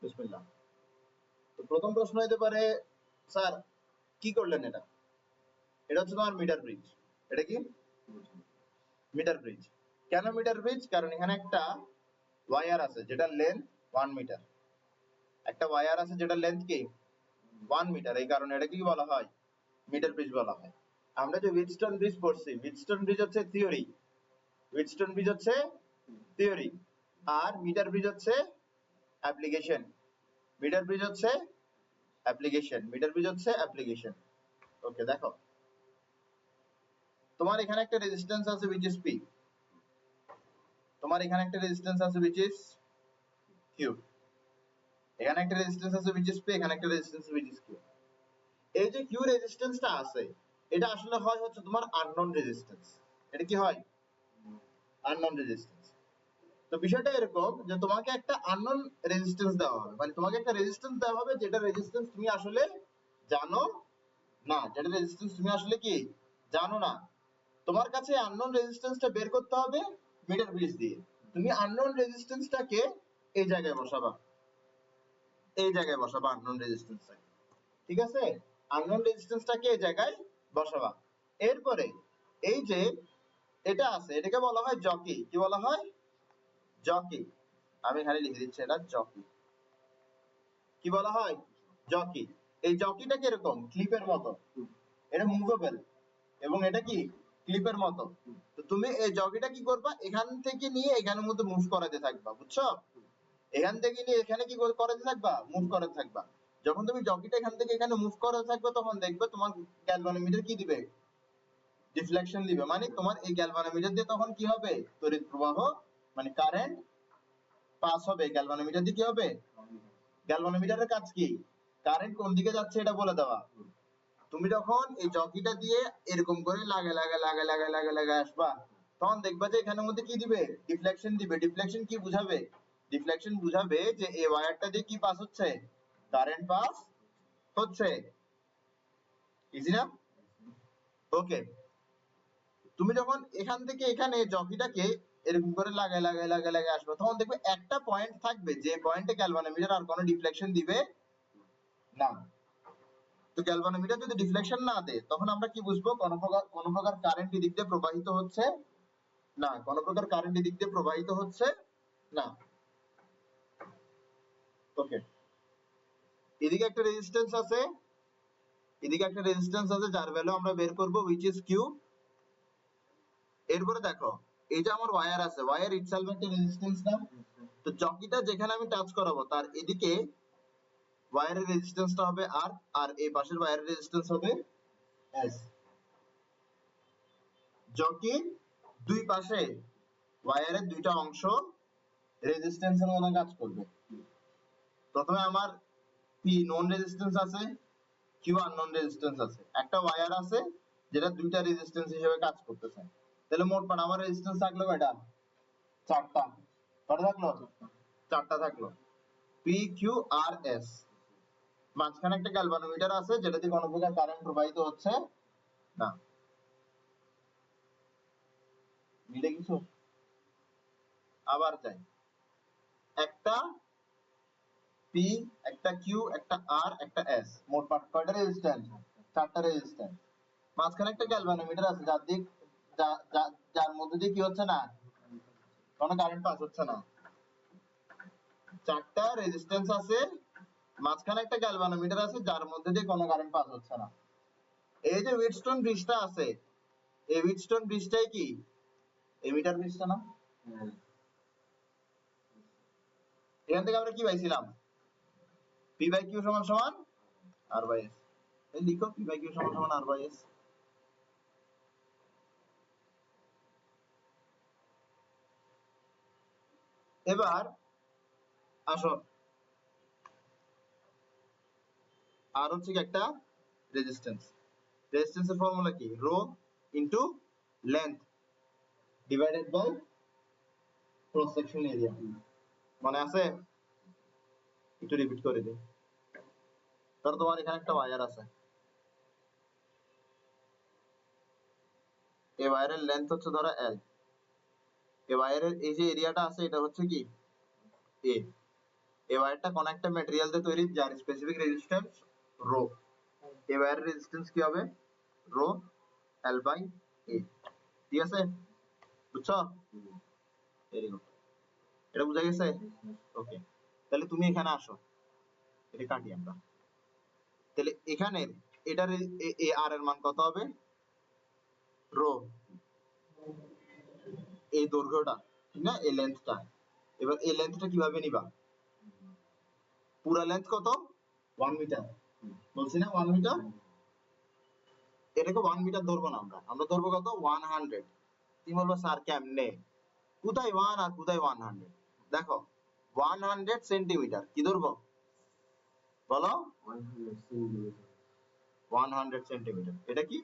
বিসমিল্লাহ। তো প্রথম প্রশ্ন হতে পারে, স্যার কি করলেন এটা? এটা হচ্ছে তোমার মিটার ব্রিজ। এটা কি মিটার ব্রিজ? কেন মিটার ব্রিজ? কারণ এখানে একটা ওয়্যার আছে যেটা লেন্থ 1 মিটার। একটা ওয়্যার আছে যেটা লেন্থ কি 1 মিটার। এই কারণে এটা কি বলা হয়? মিটার ব্রিজ বলা হয়। আমরা যে উইটস্টোন ব্রিজ পড়ছি, উইটস্টোন ব্রিজ হচ্ছে থিওরি, উইটস্টোন ব্রিজ হচ্ছে থিওরি, আর মিটার ব্রিজ হচ্ছে অ্যাপ্লিকেশন। মিটার ব্রিজ হচ্ছে অ্যাপ্লিকেশন, মিটার ব্রিজ হচ্ছে অ্যাপ্লিকেশন। ওকে, দেখো তোমার এখানে একটা রেজিস্ট্যান্স আছে which is P, তোমার এখানে একটা রেজিস্ট্যান্স আছে which is Q, এখানে একটা রেজিস্ট্যান্স আছে which is P, এখানে একটা রেজিস্ট্যান্স which is Q। এই যে Q রেজিস্ট্যান্সটা আছে, এটা আসলে হয় হচ্ছে তোমার আননোন রেজিস্ট্যান্স। এটা কি হয়? Unknown resistance. তো বিষয়টা এরকম যে তোমাকে একটা আননোন রেজিস্ট্যান্স দেওয়া হবে, মানে তোমাকে একটা রেজিস্ট্যান্স দেওয়া হবে যেটা রেজিস্ট্যান্স তুমি আসলে জানো না, যেটা রেজিস্ট্যান্স তুমি আসলে কি জানো না। তোমার কাছে আননোন রেজিস্ট্যান্সটা বের করতে হবে মিটার ব্রিজ দিয়ে। তুমি আননোন রেজিস্ট্যান্সটাকে এই জায়গায় বসাবা, এই জায়গায় বসাবা আননোন রেজিস্ট্যান্সটাকে। ঠিক আছে? আননোন রেজিস্ট্যান্সটাকে এই জায়গায় বসাবা। এরপরে এই যে এটা আছে, এটাকে বলা হয় জকি। কি বলা হয়? জকি। আমি এখানে লিখে দিচ্ছি এটা জকি। কি বলা হয়? জকি। এই জকিটা কিরকম? ক্লিপের মতো, এটা মুভেবল, এবং এটা কি ক্লিপের মতো। তো তুমি এই জকিটা কি করবা? এখান থেকে নিয়ে এখানের মধ্যে মুভ করাতে থাকবা, বুঝছো? এখান থেকে নিয়ে এখানে কি করাতে থাকবা? মুভ করাতে থাকবা। যখন তুমি জকিটা এখান থেকে এখানে মুভ করাতে থাকবে, তখন দেখবে তোমার গ্যালভানোমিটার কি দিবে? ডিফ্লেকশন দিবে। মানে তোমার এই গ্যালভানোমিটার দিয়ে তখন কি হবে? তড়িৎ প্রবাহ, মানে কারেন্ট পাস হবে। গ্যালভানোমিটার দিয়ে কি হবে? গ্যালভানোমিটারের কাজ কি? কারেন্ট কোন দিকে যাচ্ছে এটা বলে দেওয়া। তুমি যখন এই জকিটা দিয়ে এরকম করে লাগা আসবা, তখন দেখবা যে এখানের মধ্যে কি দিবে? ডিফ্লেকশন দিবে। ডিফ্লেকশন কি বুঝাবে? ডিফ্লেকশন বুঝাবে যে এই ওয়্যারটা দিয়ে কি পাস হচ্ছে? কারেন্ট পাস হচ্ছে। ইজি না? ওকে। তুমি যখন এখান থেকে এখানে জকিটাকে এরকম করে লাগায় আসবে, তখন দেখবে একটা পয়েন্ট থাকবে যে পয়েন্টে গ্যালভানোমিটার আর কোনো ডিফ্লেকশন দিবে না। তো গ্যালভানোমিটার যদি ডিফ্লেকশন না দেয়, তখন আমরা কি বুঝবো? কোন প্রকার কারেন্ট এদিক দিয়ে প্রবাহিত হচ্ছে না, কোন প্রকার কারেন্ট এদিক দিয়ে প্রবাহিত হচ্ছে না। ওকে, এদিকে একটা রেজিস্ট্যান্স আছে, এদিকে একটা রেজিস্ট্যান্স আছে যার ভ্যালু আমরা বের করব which is Q। এরপরে দেখো, এই যে আমার ওয়্যার আছে, ওয়্যার ইটসেলফ একটা রেজিস্ট্যান্স না? তো জকিটা যেখানে আমি টাচ করাবো তার এদিকে ওয়্যারের রেজিস্ট্যান্সটা হবে R, আর এই পাশের ওয়্যারের রেজিস্ট্যান্স হবে S। জকির দুই পাশে ওয়্যারের দুইটা অংশ রেজিস্ট্যান্সের মতো কাজ করবে। প্রথমে আমার P নন রেজিস্ট্যান্স আছে, Q আননোন রেজিস্ট্যান্স আছে, একটা ওয়্যার আছে যেটা দুইটা রেজিস্ট্যান্স হিসেবে কাজ করতেছে। তাহলে মোট পাট আমার রেজিস্ট্যান্স থাকলো কয়টা? চারটা। কয়টা থাকলো? চারটা থাকলো। P, Q, R, S। মাঝখানে একটা গ্যালভানোমিটার আছে যেটাতে কোনো প্রকার কারেন্ট প্রবাহিত হচ্ছে না। মিলে কিছু? আবার চাই, একটা P, একটা Q, একটা R, একটা S, মোট পাট কয়টা রেজিস্ট্যান্স? চারটা রেজিস্ট্যান্স। মাঝখানে একটা গ্যালভানোমিটার আছে যার মধ্যে দিয়ে কি হচ্ছে না? কোনো কারেন্ট পাস হচ্ছে না। চারটা রেজিস্ট্যান্স আছে, মাঝখানে একটা গ্যালভানোমিটার আছে যার মধ্যে দিয়ে কোনো কারেন্ট পাস হচ্ছে না। এই যে উইটস্টোন ব্রিজটা আছে, এই উইটস্টোন ব্রিজটাই কি এই মিটার ব্রিজটা না? এখান থেকে আমরা কি পাইছিলাম? P বাই Q সমান সমান R বাই S। এই লিখো P বাই Q সমান সমান R বাই S। এবার আসো, আর হচ্ছে কি একটা রেজিস্ট্যান্স। রেজিস্ট্যান্সের ফর্মুলা কি? Rho into length divided by cross section area. মনে আছে? একটু রিপিট করে দিই। ধরো তোমার এখানে একটা ওয়্যার আছে, এই ওয়্যারের লেন্থ হচ্ছে ধরো L, এই ওয়্যারের এই যে এরিয়াটা আছে এটা হচ্ছে কি A। এই ওয়্যারটা কোন একটা ম্যাটেরিয়াল দিয়ে তৈরি যার স্পেসিফিক রেজিস্ট্যান্স রো, এই ওয়্যারের রেজিস্ট্যান্স কি হবে রো এল বাই এ। ঠিক আছে, বুঝছো? ভেরি গুড, এটা বুঝা গেছে? ওকে, তাহলে তুমি এখানে আসো, এটা কাটি আমরা। তাহলে এখানে এটার এ আর এর মান কত হবে রো, এই দৈর্ঘ্যটা ঠিক না, এই লেন্থটা। এবার এই লেন্থটা কিভাবে নিবা, পুরা লেন্থ কত 1 মিটার, বলছি না 1 মিটার, এটাকে 1 মিটার ধরবো না, আমরা ধরবো কত 100। তুমি বলবো স্যার কেমনে, কোথায় 1 আর কোথায় 100, দেখো 100 সেন্টিমিটার কি ধরবো বলো, 100 সেন্টিমিটার, এটা কি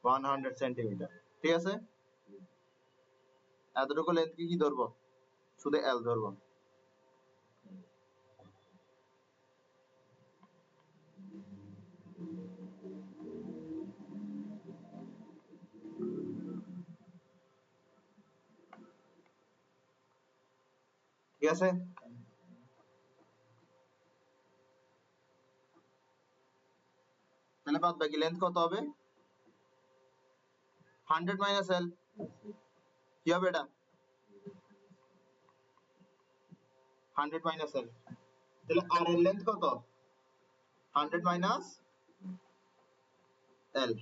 100 সেন্টিমিটার, ঠিক আছে? এতটুকু লেন্থ কি ধরবো, শুধু এল ধরবো। ঠিক আছে, তাহলে বাদ বাকি লেন্থ কত হবে 100 মাইনাস এল, কি হবে এটা 100 মাইনাস এল, তাহলে আর এর লেন্থ কত 100 মাইনাস এল,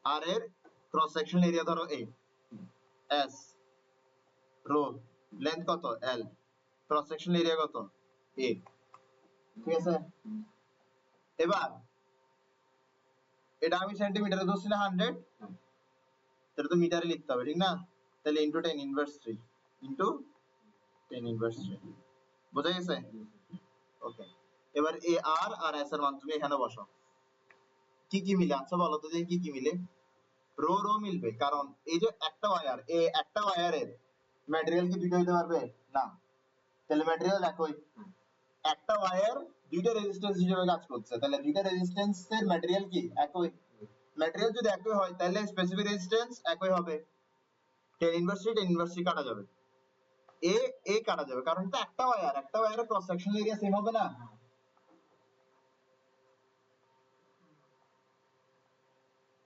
আর এর ক্রস সেকশনাল এরিয়া ধরো এ এস, রো লেন্থ কত এল, ক্রস সেকশনাল এরিয়া কত এ। ঠিক আছে, এবার এটা আমি সেন্টিমিটারে ধরছি না 100, এটা তো মিটারে লিখতে হবে ঠিক না, তাহলে ইনটু 10 ইনভার্স 3 ইনটু 10 ইনভার্স 3, বোঝা গেছে? ওকে, এবার এ আর আর এস এর মান তুমি এখানে বসাও, কি কি মিলে, আচ্ছা বলো তো যে কি কি মিলে, রো রো মিলবে, কারণ এই যে একটা ওয়্যার, এই একটা ওয়্যারের ম্যাটেরিয়াল কি দুইটা হতে পারবে না, তাহলে ম্যাটেরিয়াল একই, একটা ওয়্যার দুইটা রেজিস্ট্যান্স হিসেবে কাজ করছে, তাহলে দুইটা রেজিস্ট্যান্সের ম্যাটেরিয়াল কি একই, ম্যাটেরিয়াল যদি একই হয় তাহলে স্পেসিফিক রেজিস্ট্যান্স একই হবে, 10 ইনভার্স 3 10 ইনভার্স 3 কাটা যাবে, এ এ কাটা যাবে, কারণ এটা একটা ওয়্যার, একটা ওয়্যারের ক্রস সেকশনাল এরিয়া সেম হবে না,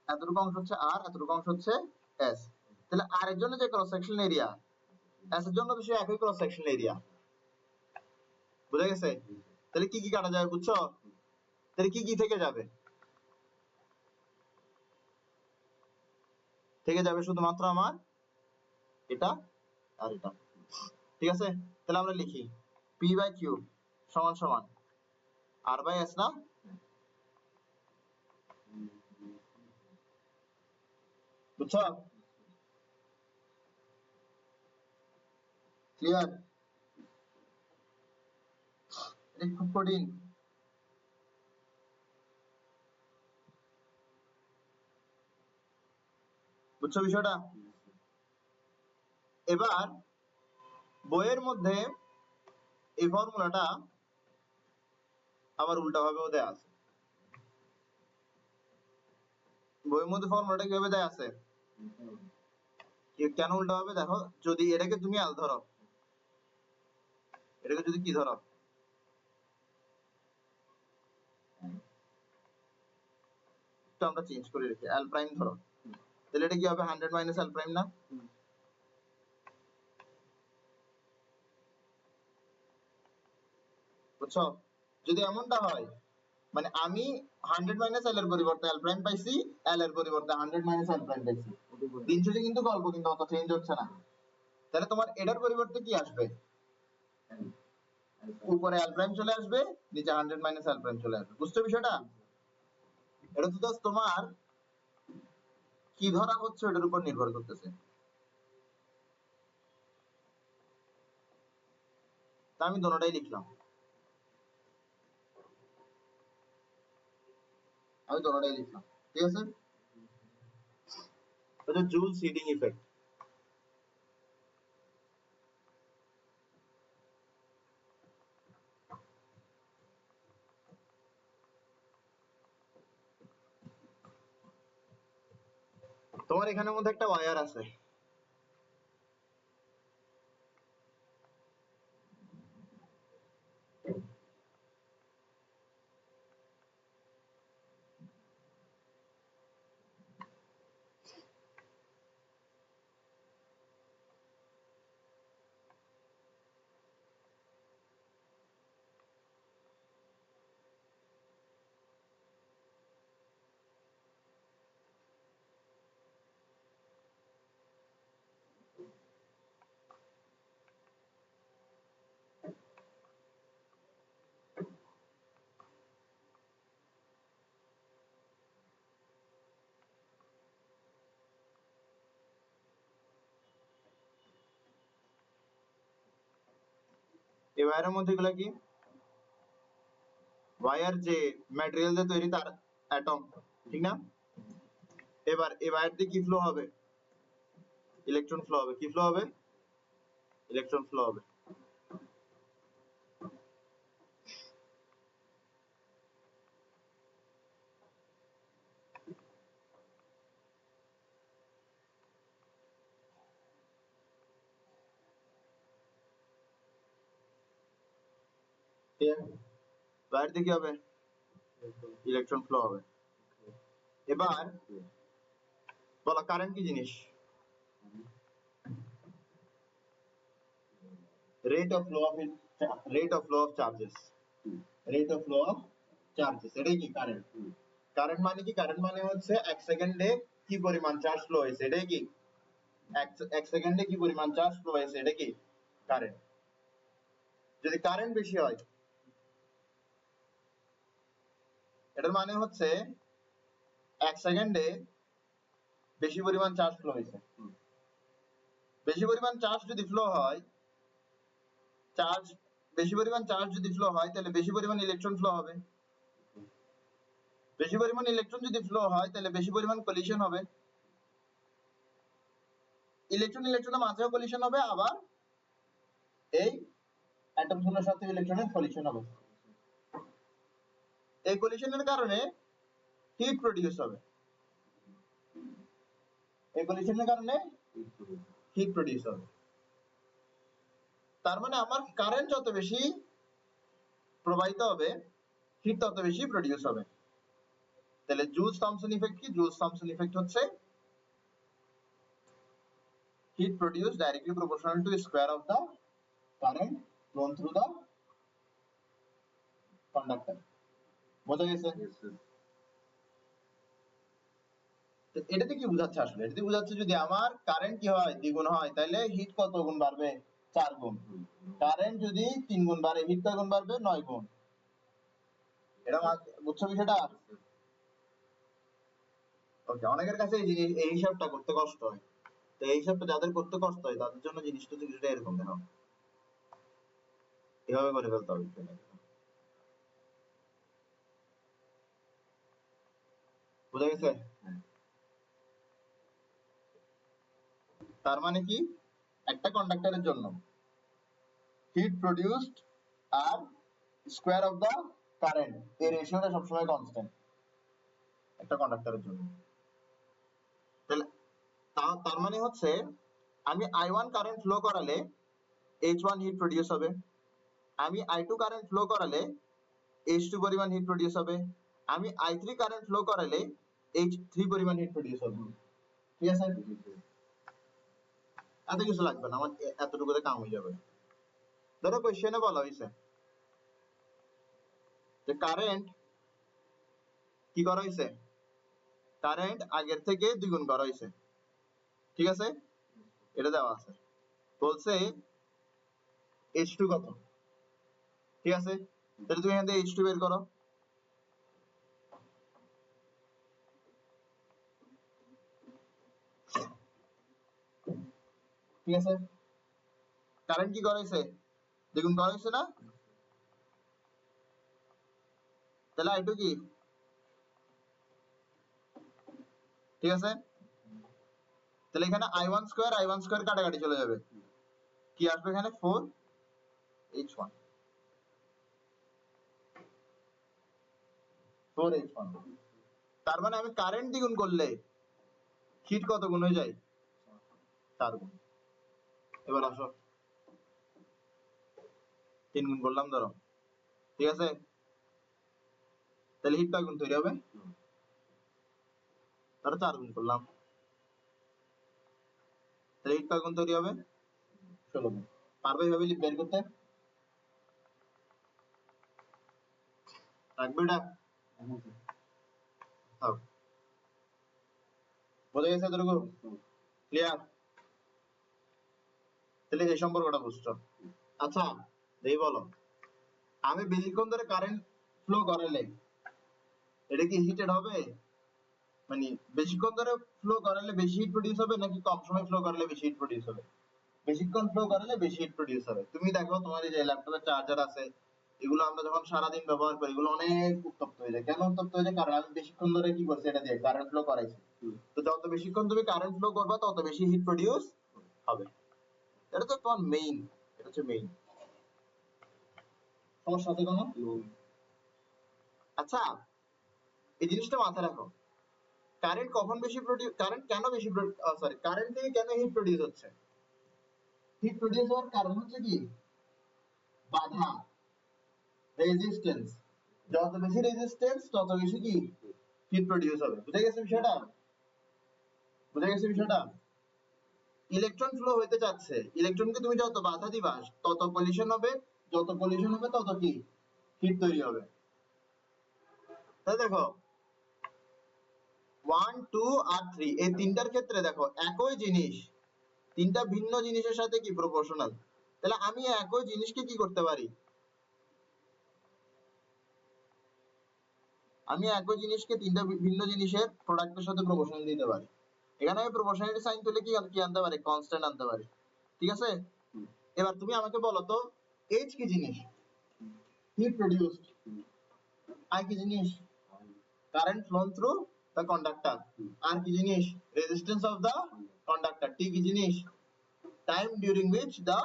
এতটুকু অংশ হচ্ছে আর, এতটুকু অংশ হচ্ছে এস, তাহলে আর এর জন্য যে ক্রস সেকশনাল এরিয়া, এস এর জন্য তো সে একই ক্রস সেকশনাল এরিয়া, বুঝা গেছে? তাহলে কি কি কাটা যাবে বুঝছো, তাহলে কি কি থেকে যাবে, থেকে যাবে শুধুমাত্র আমার এটা আর এটা, ঠিক আছে? তাহলে আমরা লিখি পি বাই কিউ সমান সমান আর বাই এস না, বুঝছো? ক্লিয়ার? এটা খুব কঠিন, বুঝছো বিষয়টা? এবার বইয়ের মধ্যে এই ফর্মুলাটা আবার উল্টা ভাবেও দেয়া আছে, বইয়ের মধ্যে ফর্মুলাটা কিভাবে দেয়া আছে, কেন উল্টা হবে দেখো, যদি এটাকে তুমি এল ধরো, এটাকে যদি কি ধরো, তো আমরা চেঞ্জ করে রেখে এল প্রাইম ধরো, তাহলে এটা কি হবে 100 মাইনাস এল প্রাইম না, বুঝছো? যদি এমনটা হয়, মানে আমি 100 মাইনাস এল এর পরিবর্তে এল প্রাইম পাইছি, এল এর পরিবর্তে 100 মাইনাস এল প্রাইম পাইছি, দিন শেষে কিন্তু গল্প কিন্তু অত চেঞ্জ হচ্ছে না, তাহলে তোমার এটার পরিবর্তে কি আসবে, উপরে এল প্রাইম চলে আসবে, নিচে 100 মাইনাস এল প্রাইম চলে আসবে, বুঝছো বিষয়টা? এটা তো জাস্ট তোমার কি ধরা হচ্ছে ওটার উপর নির্ভর করতেছে, তা আমি দোনোটাই লিখলাম, আমি দোনোটাই লিখলাম, ঠিক আছে? এটা জুল সিডিং ইফেক্ট, তোমার এখানের মধ্যে একটা ওয়্যার আছে, এই ওয়্যারের মধ্যে এগুলা কি ওয়্যার যে ম্যাটেরিয়াল দিয়ে তৈরি তার অ্যাটম, ঠিক না? এবার এই ওয়্যার দিয়ে কি ফ্লো হবে? ইলেকট্রন ফ্লো হবে। কি ফ্লো হবে? ইলেকট্রন ফ্লো হবে। ওয়্যার দিয়ে কি হবে? ইলেকট্রন ফ্লো হবে। এবার বলো কারেন্ট কি জিনিস? rate of flow of rate of flow of charges, rate of flow of charges এটাই কি কারেন্ট? কারেন্ট মানে কি? কারেন্ট মানে হচ্ছে এক সেকেন্ডে কি পরিমাণ চার্জ ফ্লো হয়েছে, এটাই কি এক সেকেন্ডে কি পরিমাণ চার্জ ফ্লো হয়েছে, এটা কি কারেন্ট। যদি কারেন্ট বেশি হয় এটার মানে হচ্ছে এক সেকেন্ডে বেশি পরিমাণ চার্জ ফ্লো হয়েছে। বেশি পরিমাণ চার্জ যদি ফ্লো হয়, বেশি পরিমাণ চার্জ যদি ফ্লো হয় তাহলে বেশি পরিমাণ ইলেকট্রন ফ্লো হবে। বেশি পরিমাণ ইলেকট্রন যদি ফ্লো হয় তাহলে বেশি পরিমাণ কলিশন হবে। ইলেকট্রনের মাঝেও কলিশন হবে, আবার এই অ্যাটম গুলোর সাথে ইলেকট্রনের কলিশন হবে। এই কলিশনের কারণে হিট প্রডিউস হবে। এই কলিশনের কারণে হিট প্রডিউস হবে। তার মানে আমার কারেন্ট যত বেশি প্রবাহিত হবে হিট তত বেশি প্রডিউস হবে। তাহলে জুলস থমসন ইফেক্ট কি? জুলস থমসন ইফেক্ট হচ্ছে heat produced directly proportional to square of the current flown through the conductor. বোঝা গেছে? তো এটাতে কি বোঝাচ্ছে আসলে? এটাতে বোঝাচ্ছে যদি আমার কারেন্ট কি হয় দ্বিগুণ হয় তাহলে হিট কত গুণ বাড়বে? 4 গুণ। কারেন্ট যদি 3 গুণ বাড়ে হিট কত গুণ বাড়বে? 9 গুণ। এটা বুঝছো বিষয়টা? ওকে, অনেকের কাছে এই জিনিস এই হিসাবটা করতে কষ্ট হয়। তো এই হিসাবটা যাদের করতে কষ্ট হয় তাদের জন্য জিনিসটা কিছুটা এরকম দেখো, এভাবে করে ফেলতে হবে। বুঝা গেছে? তার মানে কি একটা কন্ডাক্টরের জন্য হিট প্রডিউসড আর স্কয়ার অফ দা কারেন্ট এর রেশিওটা সবসময় কনস্ট্যান্ট একটা কন্ডাক্টরের জন্য। তাহলে তার মানে হচ্ছে আমি I1 কারেন্ট ফ্লো করালে H1 হিট প্রডিউস হবে, আমি I2 কারেন্ট ফ্লো করালে H2 পরিমাণ হিট প্রডিউস হবে, আমি I3 কারেন্ট ফ্লো করালে H3 পরিমাণ হিট প্রডিউস হবে। ঠিক আছে? এত কিছু লাগবে না, আমার এতটুকুতে কাম হয়ে যাবে। ধরো কোশ্চেনে বলা হয়েছে যে কারেন্ট কি করা হয়েছে? কারেন্ট আগের থেকে 2 গুণ করা হয়েছে, ঠিক আছে? এটা দেওয়া আছে, বলছে H2 কত, ঠিক আছে? তাহলে তুমি এখান থেকে H2 বের করো। ঠিক আছে? কারেন্ট কি করা হয়েছে? দ্বিগুণ করা হয়েছে না? তাহলে I2 কি? ঠিক আছে? তাহলে এখানে I1 স্কয়ার কাটাকাটি চলে যাবে, কি আসবে এখানে? 4H1 4H1। তার মানে আমি কারেন্ট দ্বিগুণ করলে হিট কত গুণ হয়ে যায়? 4 গুণ। এবার আসো 3 গুণ করলাম ধরো, ঠিক আছে? তাহলে হিট কয় গুণ তৈরি হবে? ধরো 4 গুণ করলাম, তাহলে হিট কয় গুণ তৈরি হবে? 16 গুণ। পারবে এভাবে বের করতে? রাখবে এটা? থাক। বোঝা গেছে এতটুকু? ক্লিয়ার? তাহলে এই সম্পর্কটা বুঝছো। আচ্ছা এই বলো, আমি বেশিক্ষণ ধরে কারেন্ট ফ্লো করালে এটা কি হিটেড হবে? মানে বেশিক্ষণ ধরে ফ্লো করালে বেশি হিট প্রডিউস হবে নাকি কম সময় ফ্লো করালে বেশি হিট প্রডিউস হবে? বেশিক্ষণ ফ্লো করালে বেশি হিট প্রডিউস হবে। তুমি দেখো তোমার এই যে ল্যাপটপের চার্জার আছে, এগুলো আমরা যখন সারাদিন ব্যবহার করি এগুলো অনেক উত্তপ্ত হয়ে যায়। কেন উত্তপ্ত হয়ে যায়? কারণ আমি বেশিক্ষণ ধরে কি করছি, এটা দিয়ে কারেন্ট ফ্লো করাইছি। তো যত বেশিক্ষণ তুমি কারেন্ট ফ্লো করবা তত বেশি হিট প্রডিউস হবে। এটা তো তোমার মেইন, এটা হচ্ছে মেইন সমস্যা। আছে কোনো? আচ্ছা, এই জিনিসটা মাথায় রাখো, কারেন্ট কখন বেশি প্রডিউস, কারেন্ট কেন বেশি সরি, কারেন্ট থেকে কেন হিট প্রডিউস হচ্ছে? হিট প্রডিউস হওয়ার কারণ হচ্ছে কি, বাধা, রেজিস্ট্যান্স। যত বেশি রেজিস্ট্যান্স তত বেশি কি হিট প্রডিউস হবে। বুঝে গেছে বিষয়টা? বুঝে গেছে বিষয়টা? ইলেকট্রন ফ্লো হইতে চাচ্ছে, ইলেকট্রনকে তুমি যত বাধা দিবা তত কলিশন হবে, যত কলিশন হবে তত কি হিট তৈরি হবে। তাই দেখো 1 2 আর 3 এই তিনটার ক্ষেত্রে দেখো একই জিনিস তিনটা ভিন্ন জিনিসের সাথে কি প্রপোর্শনাল। তাহলে আমি একই জিনিসকে কি করতে পারি, আমি একই জিনিসকে তিনটা ভিন্ন জিনিসের প্রোডাক্টের সাথে প্রপোর্শনাল দিতে পারি। এখানে আমি প্রপোর্শনালিটি সাইন তুলে কি কি আনতে পারি, কনস্ট্যান্ট আনতে পারি। ঠিক আছে, এবার তুমি আমাকে বলো তো এইচ কি জিনিস? Hit produced. আর কি জিনিস? Current flown through the conductor. আর কি জিনিস? Resistance of the conductor. T কি জিনিস? Time during which the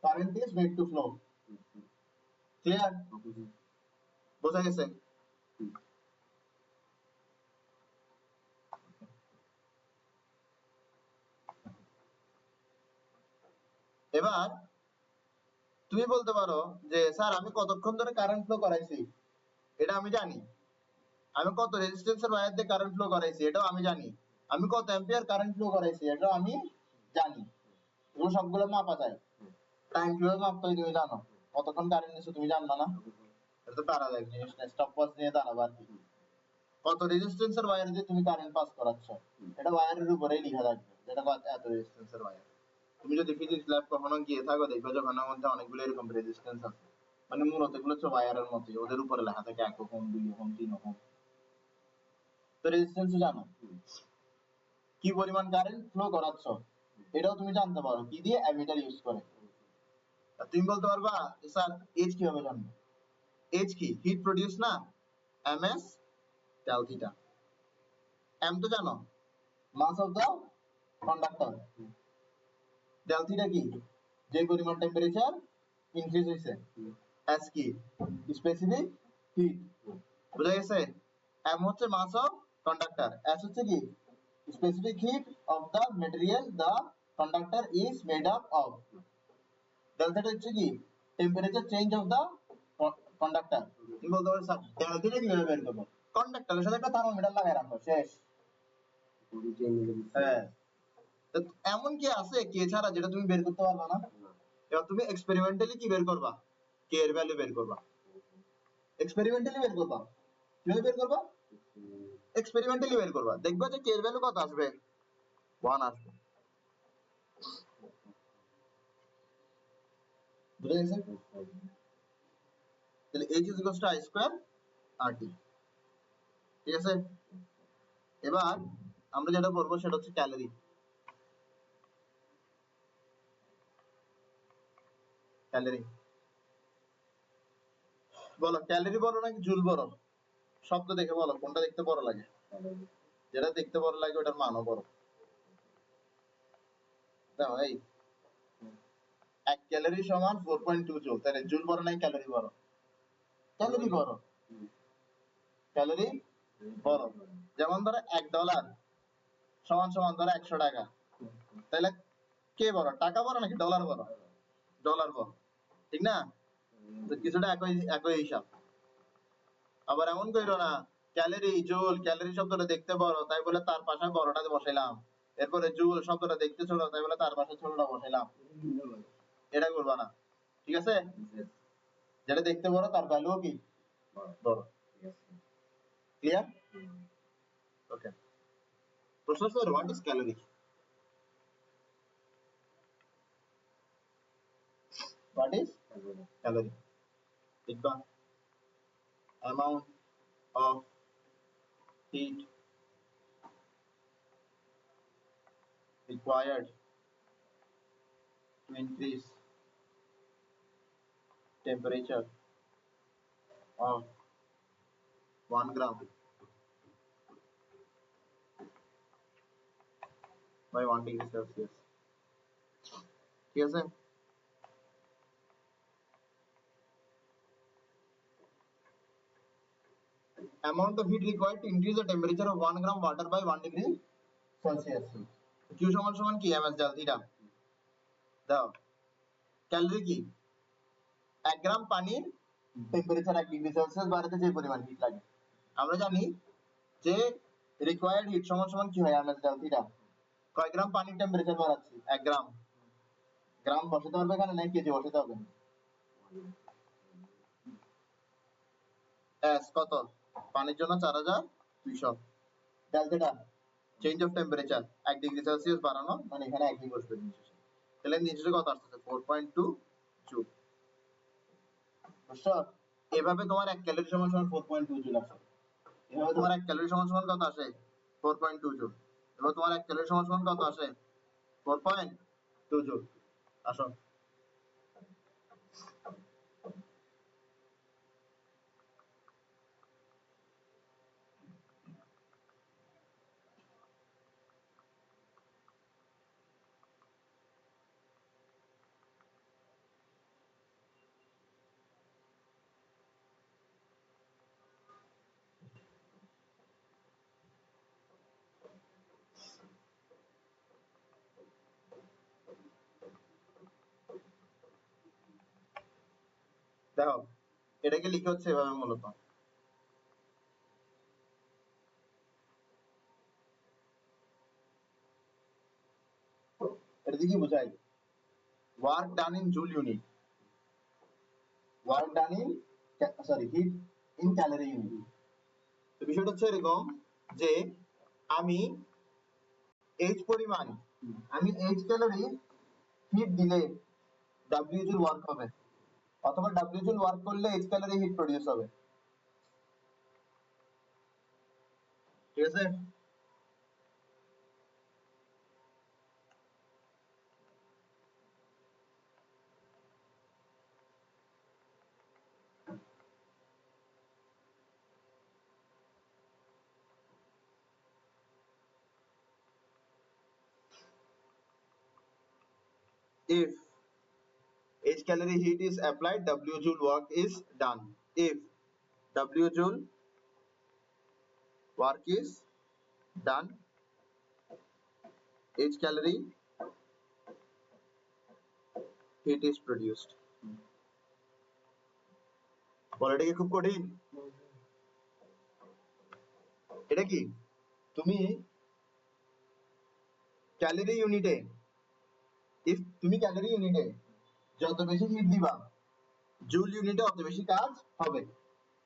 current is made to flow. Clear? বোঝা গেছে? এবার তুমি বলতে পারো যে স্যার আমি কতক্ষণ ধরে কারেন্ট ফ্লো করাইছি, এটা আমি জানি। আমি কত রেজিস্ট্যান্সের ওয়্যার দিয়ে কারেন্ট ফ্লো করাইছি, এটাও আমি জানি। আমি কত অ্যাম্পিয়ার কারেন্ট ফ্লো করাইছি, এটাও আমি জানি। এগুলো সবগুলো মাপা যায়। টাইম কিভাবে মাপতে হয় তুমি জানো? কতক্ষণ কারেন্ট নিছো তুমি জানবা না? এটা তো প্যারালাল জিনিস না, স্টপ ওয়াচ নিয়ে দাঁড়াবো আর কি। কত রেজিস্ট্যান্সের ওয়্যার দিয়ে তুমি কারেন্ট পাস করাচ্ছ, এটা ওয়্যারের উপরেই লেখা থাকবে, যেটা এত রেজিস্ট্যান্সের ওয়্যার। তুমি যদি ফিজিক্স ল্যাব কখনো গিয়ে থাকো দেখবে যে ওখানের মধ্যে অনেকগুলো এরকম রেজিস্ট্যান্স আছে, মানে মূলত এগুলো হচ্ছে ওয়্যারের মতোই, ওদের উপরে লেখা থাকে 1 ওহম 2 ওহম 3 ওহম। তো রেজিস্ট্যান্স জানো কি পরিমাণ কারেন্ট ফ্লো করাচ্ছ, এটাও তুমি জানতে পারো কি দিয়ে, অ্যামিটার ইউজ করে। আর তুমি বলতে পারবা যে স্যার এইচ কিভাবে জানবো? এইচ কি? হিট প্রডিউস না, এমএস ডেল থিটা। এম তো জানো, mass of the conductor. Del theta কি? যে পরিমাণ টেম্পারেচার ইনক্রিজ হইছে। এস কি? Specific heat. বুঝা গেছে? এম হচ্ছে মাস অফ কন্ডাক্টর, এস হচ্ছে কি specific heat of the material the conductor is made up of. Del theta হচ্ছে কি temperature change of the conductor. তুমি বলতে পারো স্যার ডেল থিটা কিভাবে বের করবো? কন্ডাক্টরের সাথে একটা থার্মোমিটার লাগাই রাখো, শেষ। হ্যাঁ, তো এমন কি আছে কে ছাড়া যেটা তুমি বের করতে পারবা না? এবার তুমি এক্সপেরিমেন্টালি কি বের করবা? কে এর ভ্যালু বের করবা, এক্সপেরিমেন্টালি বের করবা। কিভাবে বের করবা? এক্সপেরিমেন্টালি বের করবা, দেখবা যে কে এর ভ্যালু কত আসবে, 1 আসবে। বুঝে গেছে? তাহলে h is equals to I square RT। ঠিক আছে, এবার আমরা যেটা পড়বো সেটা হচ্ছে ক্যালোরি। ক্যালোরি বলো, ক্যালোরি বড় নাকি জুল বড়? শব্দ দেখে বলো কোনটা দেখতে বড় লাগে। যেটা দেখতে বড় লাগে ওটার মানও বড়। দাও এই 1 ক্যালোরি সমান 4.2 জুল, তাহলে জুল বড় নাকি ক্যালোরি বড়? ক্যালোরি বড়, ক্যালোরি বড়। যেমন ধরো $1 সমান সমান ধরো 100 টাকা, তাহলে কে বড়, টাকা বড় নাকি ডলার বড়? ডলার বড়, ঠিক না? তো কিছুটা একই একই হিসাব। আবার এমন কইরো না ক্যালোরি জুল, ক্যালোরি শব্দটা দেখতে বড় তাই বলে তার পাশে বড়টা বসাইলাম, এরপরে জুল শব্দটা দেখতে ছোট তাই বলে তার পাশে ছোটটা বসাইলাম, এটা করবা না। ঠিক আছে, যেটা দেখতে বড় তার ভ্যালুও কি বড়। ক্লিয়ার? ওকে, প্রশ্ন sir what is calorie? What is calorie? লিখবা amount of heat required to increase temperature of 1 gram by 1 degree Celsius. ঠিক আছে? Amount of heat required to increase the temperature of 1 gram water by 1 degree Celsius. Q সমান সমান কি ms del theta দাও calorie কি 1 গ্রাম পানির temperature 1 degree Celsius বাড়াতে যে পরিমাণ হিট লাগে আমরা জানি যে রিকোয়ার্ড হিট সমান সমান কি হয় ms del theta কয় গ্রাম পানির টেম্পারেচার বাড়াচ্ছি 1 গ্রাম গ্রাম বসাতে হবে এখানে নাকি কেজি বসাতে হবে s কত পানির জন্য 4200 del theta change of temperature 1 degree Celsius বাড়ানো মানে এখানে 1 ডিগ্রি বসবে নিচে তাহলে নিচে কত আসছে 4.2 জুল বুঝছো এভাবে তোমার 1 ক্যালোরি সমান সমান 4.2 জুল আসে এভাবে তোমার 1 ক্যালোরি সমান সমান কত আসে 4.2 জুল এবার তোমার 1 ক্যালোরি সমান সমান কত আসে 4.2 জুল আসো দেখো এটাকে লিখে হচ্ছে এভাবে মূলত এটা কি বোঝায় work done in joule unit work done in heat in calorie unit তো বিষয়টা হচ্ছে এরকম যে আমি h পরিমাণ আমি h ক্যালোরি হিট দিলে w জুল ওয়ার্ক হবে অথবা w জুল ওয়ার্ক করলে h ক্যালোরি হিট প্রডিউস হবে ঠিক আছে if h calorie heat is applied w joule work is done if w joule work is done h calorie heat is produced বলে এটা কি খুব কঠিন এটা কি তুমি ক্যালোরি ইউনিটে if তুমি ক্যালোরি ইউনিটে যত বেশি হিট দিবা জুল ইউনিটে অত বেশি কাজ হবে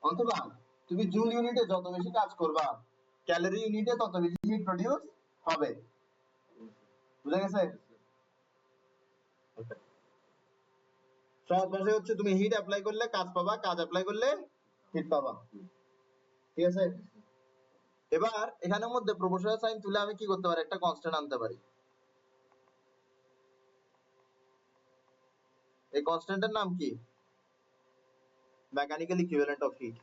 অথবা তুমি জুল ইউনিটে যত বেশি কাজ করবা ক্যালোরি ইউনিটে তত বেশি হিট প্রডিউস হবে বুঝা গেছে সহজ ভাষায় হচ্ছে তুমি হিট অ্যাপ্লাই করলে কাজ পাবা কাজ অ্যাপ্লাই করলে হিট পাবা ঠিক আছে এবার এখানের মধ্যে প্রপোর্শনাল সাইন তুলে আমি কি করতে পারি একটা কনস্ট্যান্ট আনতে পারি এই কনস্ট্যান্টের নাম কি মেকানিক্যাল ইকুইভ্যালেন্ট অফ হিট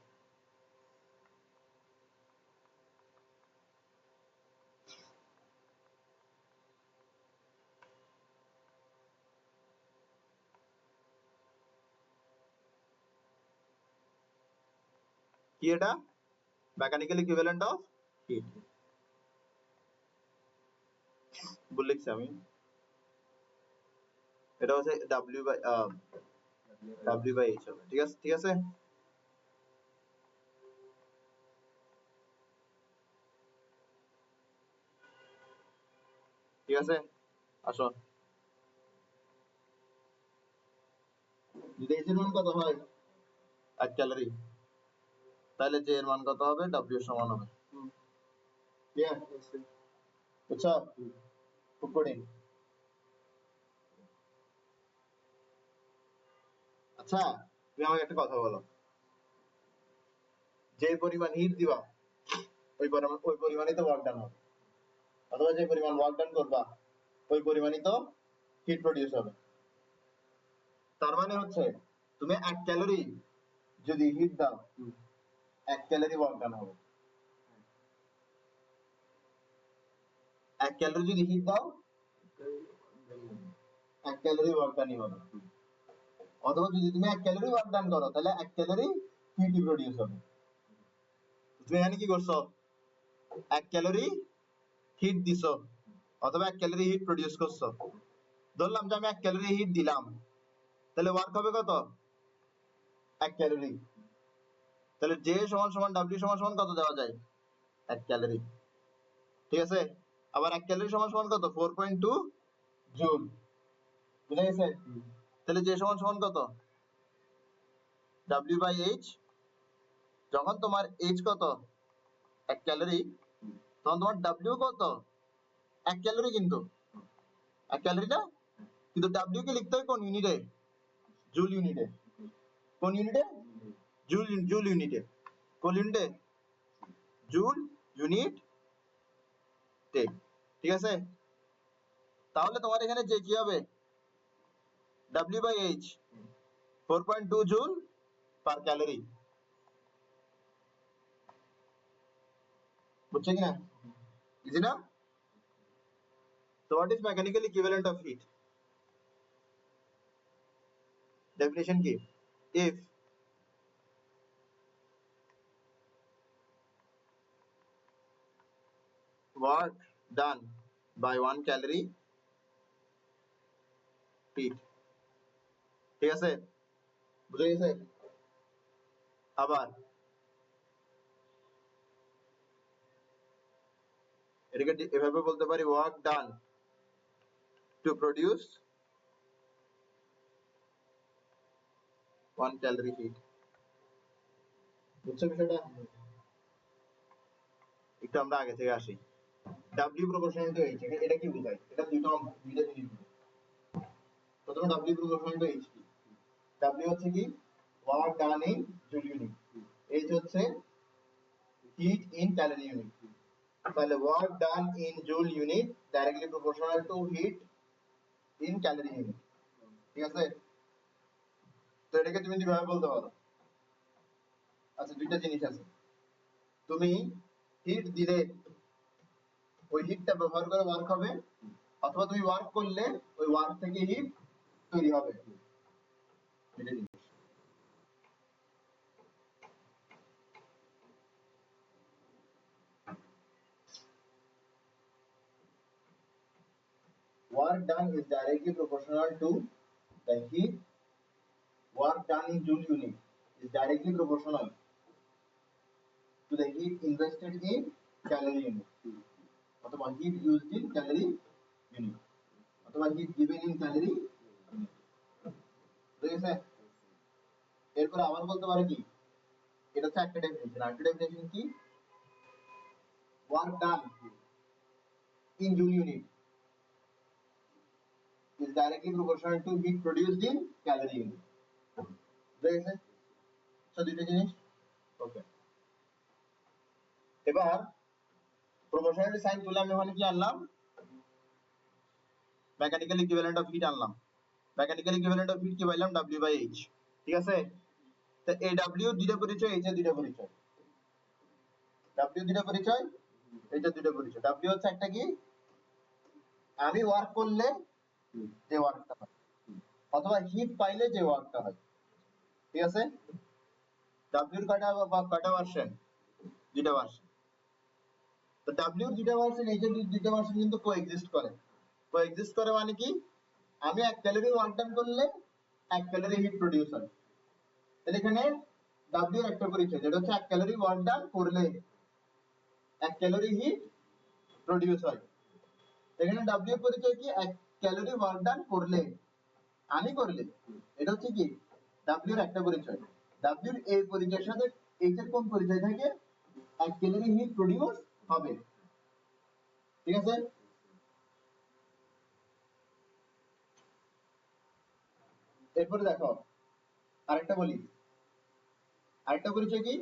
কি এটা মেকানিক্যাল ইকুইভ্যালেন্ট অফ হিট ভুল লিখছি আমি এটা হচ্ছে W বাই H হবে ঠিক আছে ঠিক আছে ঠিক আছে আসো যদি H এর মান কত হয় 1 ক্যালোরি তাহলে J এর মান কত হবে W এর সমান হবে ক্লিয়ার বুঝছো খুব কঠিন আচ্ছা তুমি আমাকে একটা কথা বলো যে পরিমাণ হিট দিবা ওই পরিমাণই তো ওয়ার্ক ডান হবে অথবা যে পরিমাণ ওয়ার্ক ডান করবা ওই পরিমাণই তো হিট প্রডিউস হবে তার মানে হচ্ছে তুমি 1 ক্যালোরি যদি হিট দাও 1 ক্যালোরি ওয়ার্ক ডান হবে। 1 ক্যালোরি যদি হিট দাও 1 ক্যালোরি ওয়ার্ক ডানই হবে। অথবা যদি তুমি 1 ক্যালোরি ওয়ার্ক ডান করো তাহলে 1 ক্যালোরি হিট প্রোডিউস হবে। তুমি এখানে কি করছো? 1 ক্যালোরি হিট দিছো অথবা 1 ক্যালোরি হিট প্রোডিউস করছো। ধরলাম যে আমি 1 ক্যালোরি হিট দিলাম, তাহলে ওয়ার্ক হবে কত? 1 ক্যালোরি। তাহলে J সমান সমান W সমান সমান কত দেওয়া যায়? 1 ক্যালোরি। ঠিক আছে? আবার 1 ক্যালোরি সমান সমান কত? 4.2 জুল। বুঝা গেছে? তাহলে J সমান সমান কত? W by H। যখন তোমার H কত? 1 ক্যালোরি, তখন তোমার W কত? 1 ক্যালোরি কিন্তু। 1 ক্যালোরি না? কিন্তু W কে লিখতে হয় কোন ইউনিটে? জুল ইউনিটে। কোন ইউনিটে? জুল ইউনিটে। কোন ইউনিটে? জুল ইউনিট টে। ঠিক আছে? তাহলে তোমার এখানে যে কি হবে? W by H 4.2 joule per calorie. বুঝছো কিনা? ইজি না? So what is mechanical equivalent of heat? Definition কি? If work done by 1 calorie heat, ঠিক আছে? বুঝে গেছে? আবার এটাকে এভাবে বলতে পারি, work done to produce 1 calorie heat। বুঝছো বিষয়টা? একটু আমরা আগে থেকে আসি। W proportional to H, এটা কি বোঝায়? এটা দুইটা জিনিস বোঝায়। প্রথমে W proportional to H কি? W হচ্ছে কি? work done in joule unit। H হচ্ছে heat in calorie unit। তাহলে work done in joule unit directly proportional to heat in calorie unit। ঠিক আছে? তো এটাকে তুমি কিভাবে বলতে পারো? আচ্ছা, দুইটা জিনিস আছে। তুমি হিট দিলে ওই হিটটা ব্যবহার করে ওয়ার্ক হবে, অথবা তুমি ওয়ার্ক করলে ওই ওয়ার্ক থেকে হিট তৈরি হবে। দুইটা জিনিস। Work done is directly proportional to the heat. Work done in joule unit is directly proportional to the heat invested in calorie unit, অথবা heat used in calorie unit, অথবা heat given in calorie unit। ঠিক আছে? এরপর আবার বলতে পারে কি? এটা হচ্ছে একটা ডেফিনিশন। আরেকটা ডেফিনিশন কি? work done in joule unit is directly proportional to heat produced in calorie unit। ঠিক আছে? তো দুইটা জিনিস। ওকে, এবার প্রপোর্শনালিটি সাইন তুলে আমি ওখানে কি আনলাম? মেকানিক্যাল ইকুইভ্যালেন্ট অফ হিট আনলাম। মেকানিক্যাল ইকুইভ্যালেন্ট অফ হিট কি পাইলাম? W by H। ঠিক আছে? তো এই W দুইটা পরিচয়, H এর দুইটা পরিচয়। W দুইটা পরিচয়, এটা দুইটা পরিচয়। W হচ্ছে একটা কি? আমি ওয়ার্ক করলে যে ওয়ার্কটা হয়, অথবা হিট পাইলে যে ওয়ার্কটা হয়। ঠিক আছে? W এর কয়টা ভার্সন? দুইটা ভার্সন। তো W এর দুইটা ভার্সন, H এর দুইটা ভার্সন কিন্তু কোএক্সিস্ট করে। কোএক্সিস্ট করে মানে কি? আমি 1 ক্যালোরি ওয়ার্ক ডান করলে 1 ক্যালোরি হিট প্রোডিউস হয়। তাহলে এখানে W এর একটা পরিচয়, যেটা হচ্ছে 1 ক্যালোরি ওয়ার্ক ডান করলে 1 ক্যালোরি হিট প্রোডিউস হয়। এখানে W এর পরিচয় কি? 1 ক্যালোরি ওয়ার্ক ডান করলে, আমি করলে। এটা হচ্ছে কি? W এর একটা পরিচয়। W এর এই পরিচয়ের সাথে H এর কোন পরিচয় থাকে? 1 ক্যালোরি হিট প্রোডিউস হবে। ঠিক আছে? এরপরে দেখো আরেকটা বলি। আরেকটা পরিচয় কি?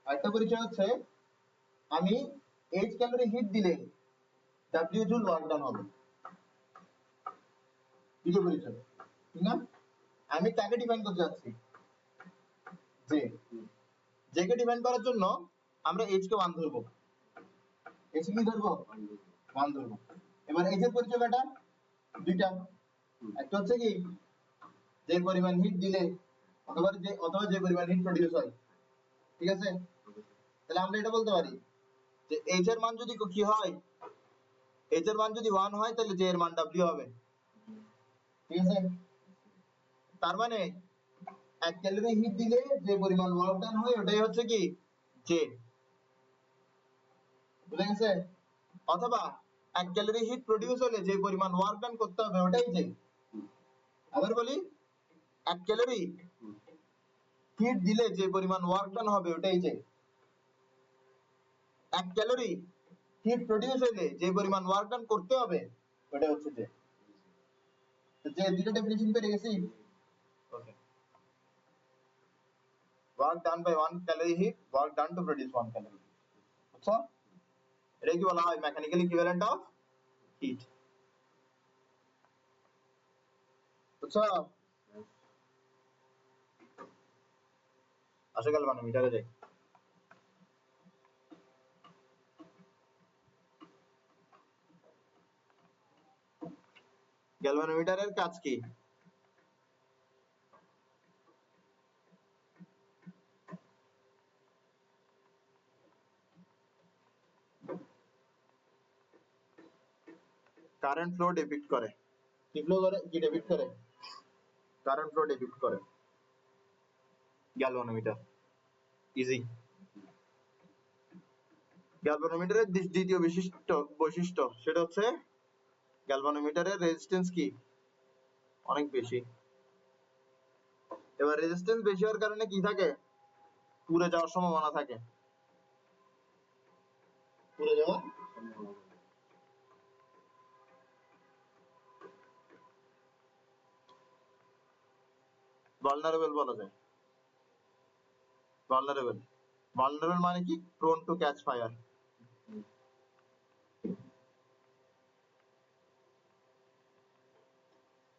আরেকটা পরিচয় হচ্ছে আমি H ক্যালোরি হিট দিলে W জুল ওয়ার্ক ডান হবে। দ্বিতীয় পরিচয়, ঠিক না? আমি কাকে ডিফাইন করতে যাচ্ছি? জে। জে কে ডিফাইন করার জন্য আমরা এইচ কে 1 ধরবো। এইচ কি ধরবো? 1 ধরবো। এবার এইচ এর পরিচয় কয়টা? দুইটা। একটা হচ্ছে কি যে পরিমাণ হিট দিলে অথবা যে পরিমাণ হিট প্রডিউস হয়, ঠিক আছে? তাহলে আমরা এটা বলতে পারি যে এইচ এর মান যদি কি হয়, এইচ এর মান যদি 1 হয় তাহলে জে এর মান ডব্লিউ হবে, ঠিক আছে? তার মানে 1 ক্যালোরি হিট দিলে যে পরিমাণ ওয়ার্ক ডান হয় ওটাই হচ্ছে কি জে, বুঝা গেছে? অথবা 1 ক্যালোরি হিট প্রডিউস হলে যে পরিমাণ ওয়ার্ক ডান করতে হবে ওটাই জে। আবার বলি 1 ক্যালোরি হিট দিলে যে পরিমাণ ওয়ার্ক ডান হবে ওটাই জে। 1 ক্যালোরি হিট প্রডিউস হলে যে পরিমাণ ওয়ার্ক ডান করতে হবে ওটা হচ্ছে জে। তো যে দুটো ডেফিনিশন পেয়ে গেছি। ওকে, work done by 1 calorie heat, work done to produce 1 calorie heat, বুঝছো? এটা কি বলা হয় মেকানিক্যাল ইকুইভ্যালেন্ট অফ হিট, বুঝছো? আসো গ্যালভানোমিটারে যাই। গ্যালভানোমিটারের কাজ কি? কারেন্ট ফ্লো ডিপিক্ট করে। কি ফ্লো করে? কি ডিপিক্ট করে? কারেন্ট ফ্লো ডিপিক্ট করে গ্যালভানোমিটার। ইজি। গ্যালভানোমিটারের দ্বিতীয় বৈশিষ্ট্য সেটা হচ্ছে গ্যালভানোমিটারের রেজিস্ট্যান্স কি অনেক বেশি। এবার রেজিস্ট্যান্স বেশি হওয়ার কারণে কি থাকে? পুড়ে যাওয়ার সম্ভাবনা থাকে। পুড়ে যাওয়া ভালনারেবল বলা যায়। ভালনারেবল, ভালনারেবল মানে কি? Prone to catch fire.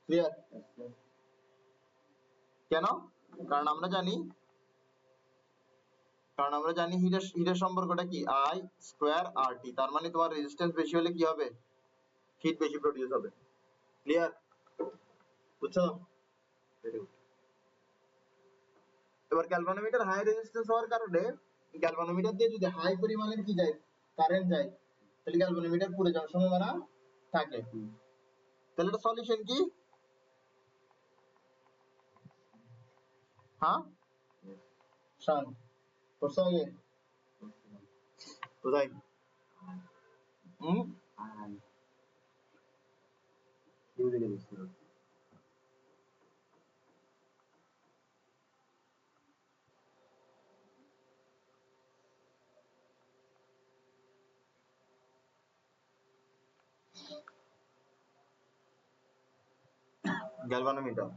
Clear? কেন? কারণ আমরা জানি হিটের সম্পর্কটা কি I স্কয়ার RT। তার মানে তোমার রেজিস্ট্যান্স বেশি হলে কি হবে? হিট বেশি প্রডিউস হবে। ক্লিয়ার? বুঝছো? এবার গ্যালভানোমিটার হাই রেজিস্ট্যান্স হওয়ার কারণে গ্যালভানোমিটার দিয়ে যদি হাই পরিমাণের কি যায়, কারেন্ট যায়, তাহলে গ্যালভানোমিটার পুড়ে যাওয়ার সম্ভাবনা থাকে। তাহলে এটা সলিউশন কি? হ্যাঁ, শান করছো আগে কোথায়? হুম, গ্যালভানোমিটার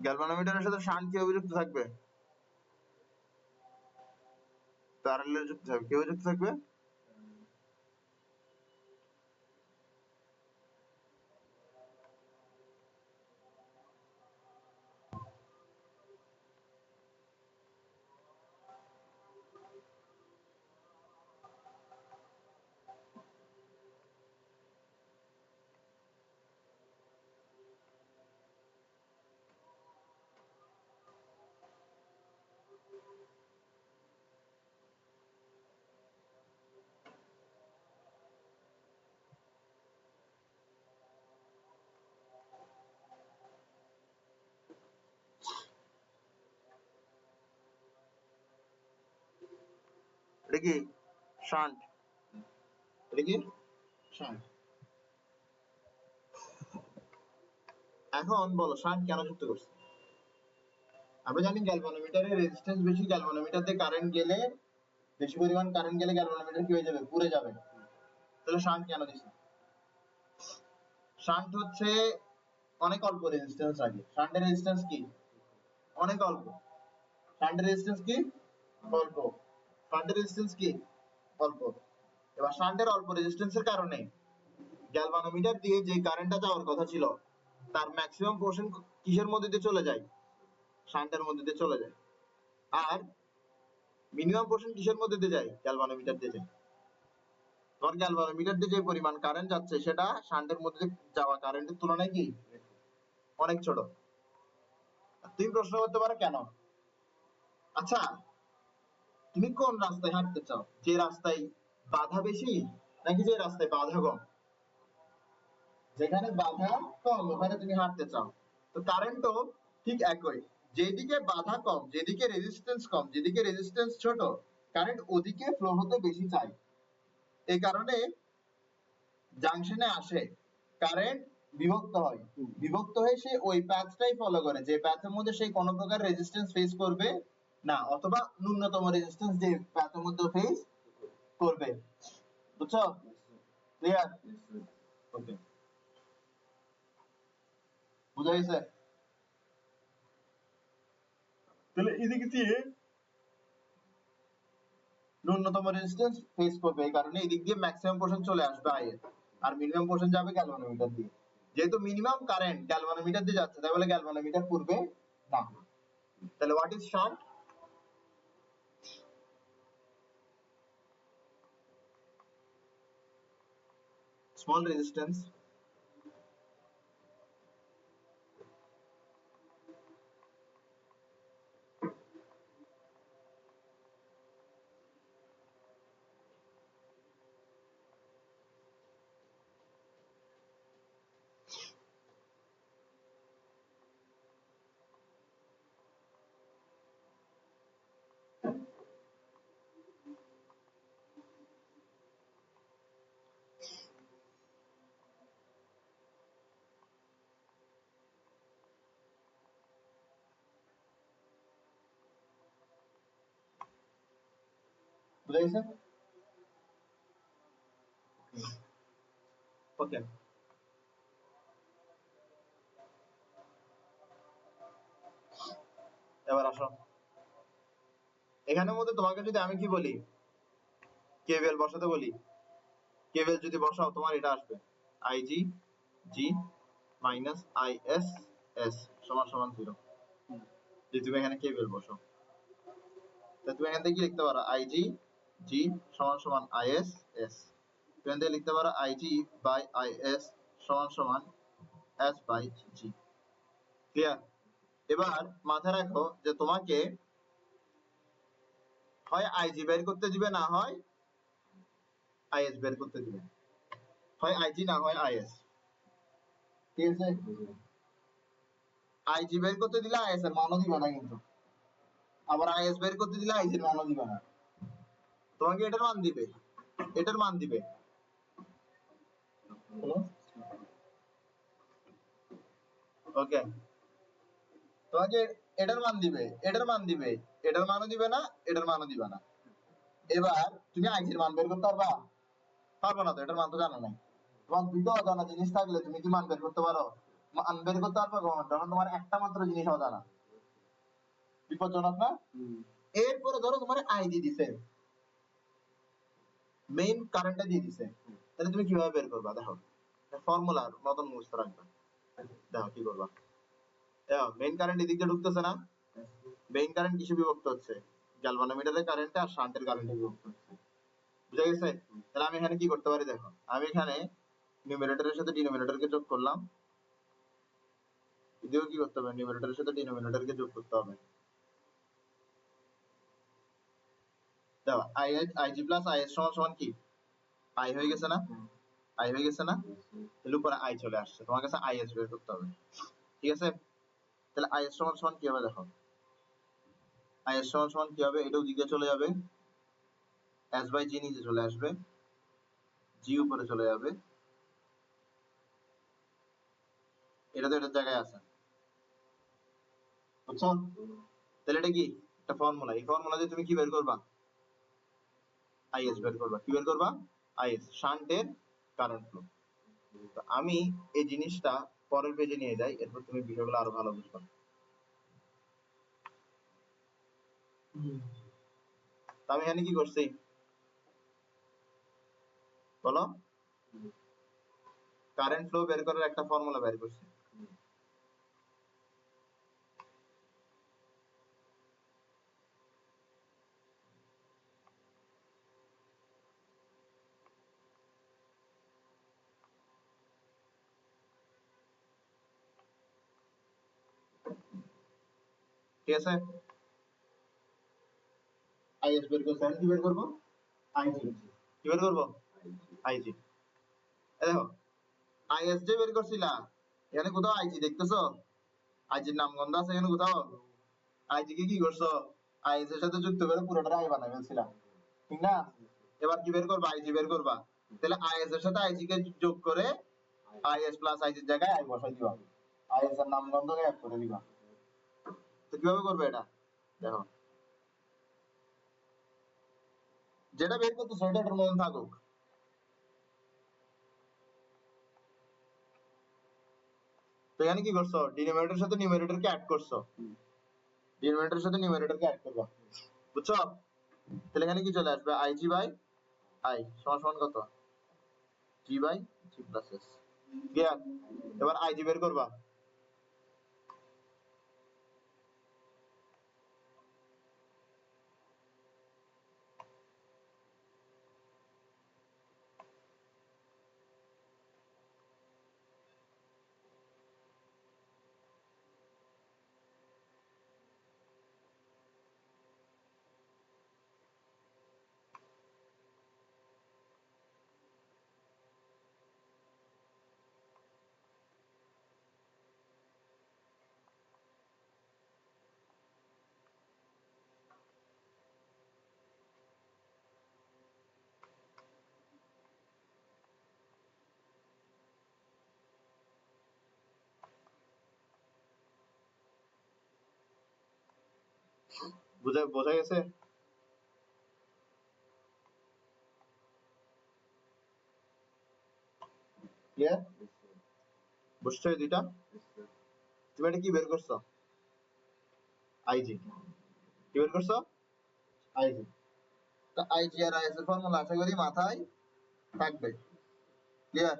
গ্যালভানোমিটারের সাথে শান্ট কিভাবে যুক্ত থাকবে? প্যারালালে যুক্ত থাকবে। কিভাবে যুক্ত থাকবে? এটা কি শান্ট? এটা কি শান্ট? এখন বলো শান্ট কেন যুক্ত করছে? আমরা জানি গ্যালভানোমিটারের রেজিস্ট্যান্স বেশি, গ্যালভানোমিটার দিয়ে কারেন্ট গেলে, বেশি পরিমাণ কারেন্ট গেলে গ্যালভানোমিটার কি হয়ে যাবে? পুড়ে যাবে। তাহলে শান্ট কেন দিছে? শান্ট হচ্ছে অনেক অল্প রেজিস্ট্যান্স রাখে। শান্টের রেজিস্ট্যান্স কি অনেক অল্প। শান্টের রেজিস্ট্যান্স কি অল্প, শান্টের রেজিস্ট্যান্স কি অল্প। এবার শান্টের অল্প রেজিস্ট্যান্সের কারণে গ্যালভানোমিটার দিয়ে যে কারেন্টটা যাওয়ার কথা ছিল তার ম্যাক্সিমাম পোরশন কিসের মধ্যে দিয়ে চলে যায়, শান্টের মধ্যে দিয়ে চলে যায়, আর মিনিমাম পোরশন কিসের মধ্যে দিয়ে যায়, গ্যালভানোমিটার দিয়ে যায়। তোমার গ্যালভানোমিটার দিয়ে যে পরিমাণ কারেন্ট যাচ্ছে সেটা শান্টের মধ্যে যাওয়া কারেন্টের তুলনায় কি অনেক ছোট। তুমি প্রশ্ন করতে পারো কেন? আচ্ছা, তুমি কোন রাস্তায় হাঁটতে চাও, যে রাস্তায় বাধা বেশি নাকি যে রাস্তায় বাধা কম? যেখানে বাধা কম ওখানে তুমি হাঁটতে চাও। তো কারেন্টও ঠিক একই, যেদিকে বাধা কম, যেদিকে রেজিস্ট্যান্স কম, যেদিকে রেজিস্ট্যান্স ছোট, কারেন্ট ওদিকে ফ্লো হতে বেশি চায়। এই কারণে জাংশনে আসে কারেন্ট বিভক্ত হয়, বিভক্ত হয়ে সে ওই প্যাথটাই ফলো করে যে প্যাথের মধ্যে সে কোনো প্রকার রেজিস্ট্যান্স ফেস করবে না, অথবা ন্যূনতম রেজিস্ট্যান্স যে প্যাথের মধ্যে ফেস করবে। বুঝছো? ক্লিয়ার? ওকে, বুঝা গেছে? তাহলে এদিক দিয়ে ন্যূনতম রেজিস্ট্যান্স ফেস করবে, এই কারণে এদিক দিয়ে ম্যাক্সিমাম পোরশন চলে আসবে আই এর, আর মিনিমাম পোরশন যাবে গ্যালভানোমিটার দিয়ে। যেহেতু মিনিমাম কারেন্ট গ্যালভানোমিটার দিয়ে যাচ্ছে তাই বলে গ্যালভানোমিটার পূর্বে না। তাহলে what is shunt? Small resistance বুঝা গেছে? ওকে, এবার আসো, এখানের মধ্যে তোমাকে যদি আমি কি বলি, কেভিএল বসাতে বলি, কেভিএল যদি বসাও তোমার এটা আসবে IG G minus is S সমান সমান 0। যদি তুমি এখানে কেভিএল বসাও তাহলে তুমি এখান থেকে কি লিখতে পারো, আইজি জি সমান সমান আইএস এস। তুমি এখান থেকে লিখতে পারো আইজি বাই আইএস সমান সমান এস বাই জি। ক্লিয়ার? এবার মাথায় রাখো যে তোমাকে হয় আইজি বের করতে দিবে না হয় আইএস বের করতে দিবে, হয় আইজি না হয় আইএস। ঠিক আছে? আইজি বের করতে দিলে আইএস এর মানও দিবে না কিন্তু, আবার আইএস বের করতে দিলে আইজি এর মানও দিবে না, তোমাকে এটার মান দিবে, এটার মান দিবে। ওকে, তোমাকে এটার মান দিবে, এটার মান দিবে, এটার মানও দিবে না, এটার মানও দিবে না। এবার তুমি আইজির মান বের করতে পারবা? পারবো না, তো এটার মান তো জানা নাই। তোমার দুটো অজানা জিনিস থাকলে তুমি কি মান বের করতে পারো? মান বের করতে পারবে কখন, যখন তোমার একটা মাত্র জিনিস অজানা। বিপজ্জনক না? এরপরে ধরো তোমার আইজি দিছে, মেইন কারেন্টটা দিয়ে দিছে, তাহলে তুমি কিভাবে বের করবা? দেখো, ফর্মুলার মতন মুখস্থ রাখবা। দেখো কি করবা, দেখো মেইন কারেন্ট এদিক দিয়ে ঢুকতেছে না, মেইন কারেন্ট কিসে বিভক্ত হচ্ছে, গ্যালভানোমিটারের কারেন্টে আর শান্টের কারেন্টে বিভক্ত হচ্ছে। বুঝা গেছে? তাহলে আমি এখানে কি করতে পারি, দেখো আমি এখানে নিউমারেটরের সাথে ডিনোমিনেটরকে যোগ করলাম, এদিকেও কি করতে হবে, নিউমারেটরের সাথে ডিনোমিনেটরকে যোগ করতে হবে। দেখো আইজি প্লাস আইএস সমান সমান কি, আই হয়ে গেছে না, আই হয়ে গেছে না, তাহলে উপরে আই চলে আসছে, তোমার কাছে আইএস বের করতে হবে। ঠিক আছে? তাহলে আইএস সমান সমান কি হবে, দেখো আইএস সমান সমান কি হবে, এটা ওদিকে চলে যাবে, এস বাই জি নিচে চলে আসবে, জি উপরে চলে যাবে, এটা তো এটার জায়গায় আছে। বুঝছো? তাহলে এটা কি একটা ফর্মুলা, এই ফর্মুলা দিয়ে তুমি কি বের করবা, আইএস বের করবা। কি বের করবা? আইএস, শান্টের কারেন্ট ফ্লো। তো আমি এই জিনিসটা পরের পেজে নিয়ে যাই, এরপর তুমি বিষয়গুলো আরো ভালো বুঝবা। আমি এখানে কি করছি বলো, কারেন্ট ফ্লো বের করার একটা ফর্মুলা বের করছি। ঠিক আছে, আইএস বের করছি, এখন কি বের করবো, আইজি। কি বের করবো, আইজি। দেখো আইএস যে বের করছিলা, এখানে কোথাও আইজি দেখতেছো, আইজির নামগন্ধ আছে এখানে কোথাও, আইজি কে কি করছো, আইএস এর সাথে যুক্ত করে পুরোটা আই বানাই ফেলছিলা, ঠিক না? এবার কি বের করবা, আইজি বের করবা, তাহলে আইএস এর সাথে আইজি কে যোগ করে আইএস প্লাস আইজির জায়গায় আই বসাই দিবা, আইএস এর নামগন্ধ অ্যাড করে দিবা। তো কিভাবে করবে এটা দেখো, যেটা বের করতেছো সেটা এটার মধ্যে থাকুক। তো এখানে কি করছো, ডিনোমিনেটরের সাথে নিউমারেটর কে অ্যাড করছো, ডিনোমিনেটরের সাথে নিউমারেটর কে অ্যাড করবা, বুঝছো? তাহলে এখানে কি চলে আসবে, আইজি বাই আই সমান সমান কত, G by G plus S. Clear? এবার আইজি বের করবা, বোঝা গেছে? ক্লিয়ার? বুঝছো এই দুইটা? তুমি এটা কি বের করছো, আইজি। কি বের করছো, আইজি। তো আইজি আর আইএস এর ফর্মুলা আশা করি মাথায় থাকবে। ক্লিয়ার?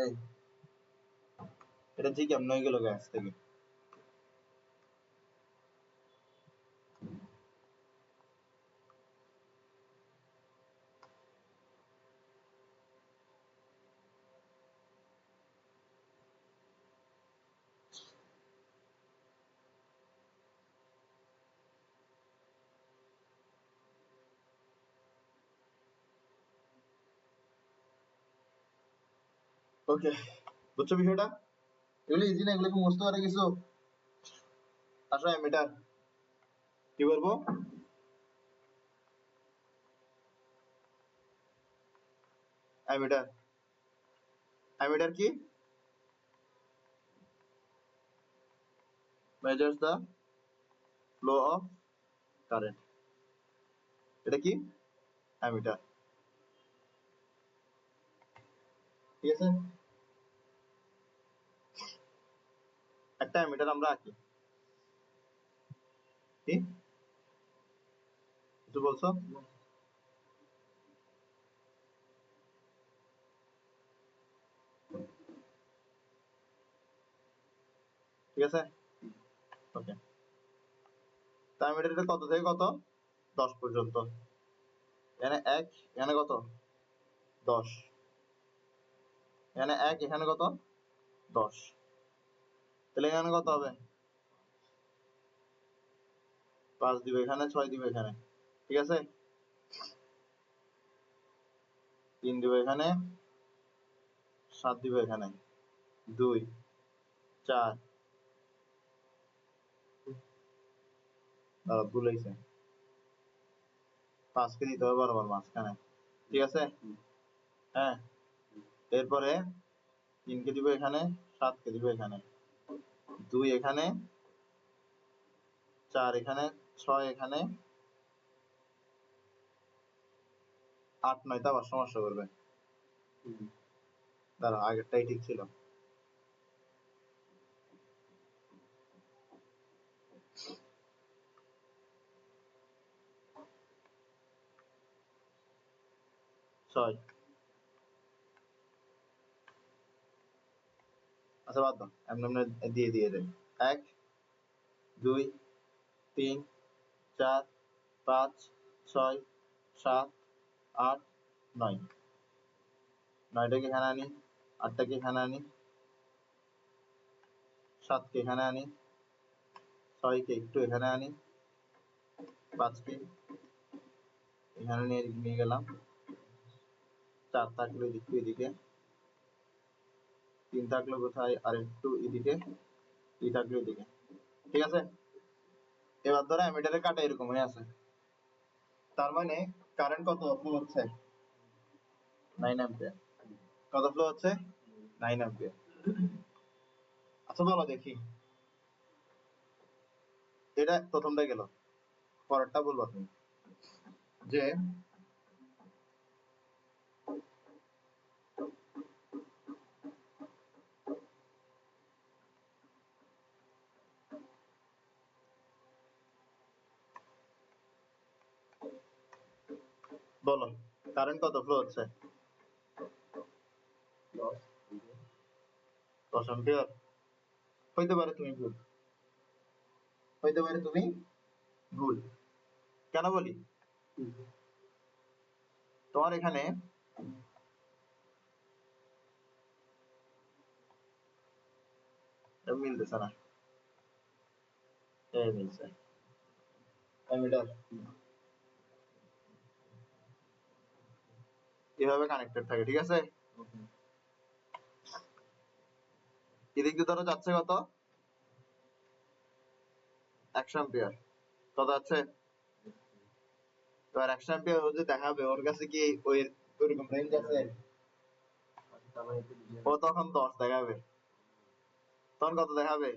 এই এটা জি কেমন হয়ে গেল গ্যাস থেকে, ওকে? বুঝছো বিষয়টা? এগুলো ইজি না, এগুলো কি মুছতে পারে কিছু? আসো অ্যামিটার কি বলবো, অ্যামিটার, অ্যামিটার কি, measures the flow of current, এটা কি, অ্যামিটার। ঠিক আছে, একটা অ্যামিটার আমরা আঁকি, কি কিছু বলছো? ঠিক আছে, ওকে। তা অ্যামিটার কত থেকে কত, 10 পর্যন্ত, এখানে 1, এখানে কত 10, এখানে 1, এখানে কত 10, তাহলে এখানে কত হবে, 5 দিবে এখানে, 6 দিবে এখানে, ঠিক আছে, 3 দিবে এখানে, 7 দিবে এখানে, 2, 4, ভুল হয়েছে, 5 কে দিতে হবে বরাবর মাঝখানে, ঠিক আছে, হ্যাঁ। এরপরে 3 কে দিব এখানে, 7 কে দিব এখানে, 2 এখানে, 4 এখানে, 6 এখানে, 8, 9 তে আবার সমস্যা করবে, দাঁড়া, আগেরটাই ঠিক ছিল। ছয়। আচ্ছা বাদ দাও, এমনি এমনি দিয়ে দিয়ে দেয়। 1 2 3 4 5 6 7 8 9। 9টাকে এখানে আনি, 8টাকে এখানে আনি, 7কে এখানে আনি, 6কে একটু এখানে আনি, 5কে এখানে নিয়ে গেলাম, 4 থাকলো এদিকে, 3 থাকলো কোথায় আর একটু এদিকে, 2 থাকলো এদিকে। ঠিক আছে, এবার ধরো অ্যামিটারের কাটা এরকম হয়ে আছে, তার মানে কারেন্ট কত ফ্লো হচ্ছে? 9 অ্যাম্পিয়ার। কত ফ্লো হচ্ছে? 9 অ্যাম্পিয়ার। আচ্ছা বলো দেখি, এটা প্রথমটা গেল, পরেরটা বলবা তুমি যে বলো কারেন্ট কত ফ্লো হচ্ছে? 10 অ্যাম্পিয়ার। হইতে পারে তুমি ভুল, হইতে পারে তুমি ভুল। কেন বলি? তোমার এখানে মিলতেছে না, এই মিলছে। অ্যামিটার এভাবে কানেক্টেড থাকে, ঠিক আছে? এদিক দিয়ে ধরো যাচ্ছে কত? 100 অ্যাম্পিয়ার। কত আছে? এবার 100 অ্যাম্পিয়ার ও যে দেখাবে, ওর কাছে কি ওইরকম রেঞ্জ আছে? ও তখন 10 দেখাবে। তখন কত দেখাবে?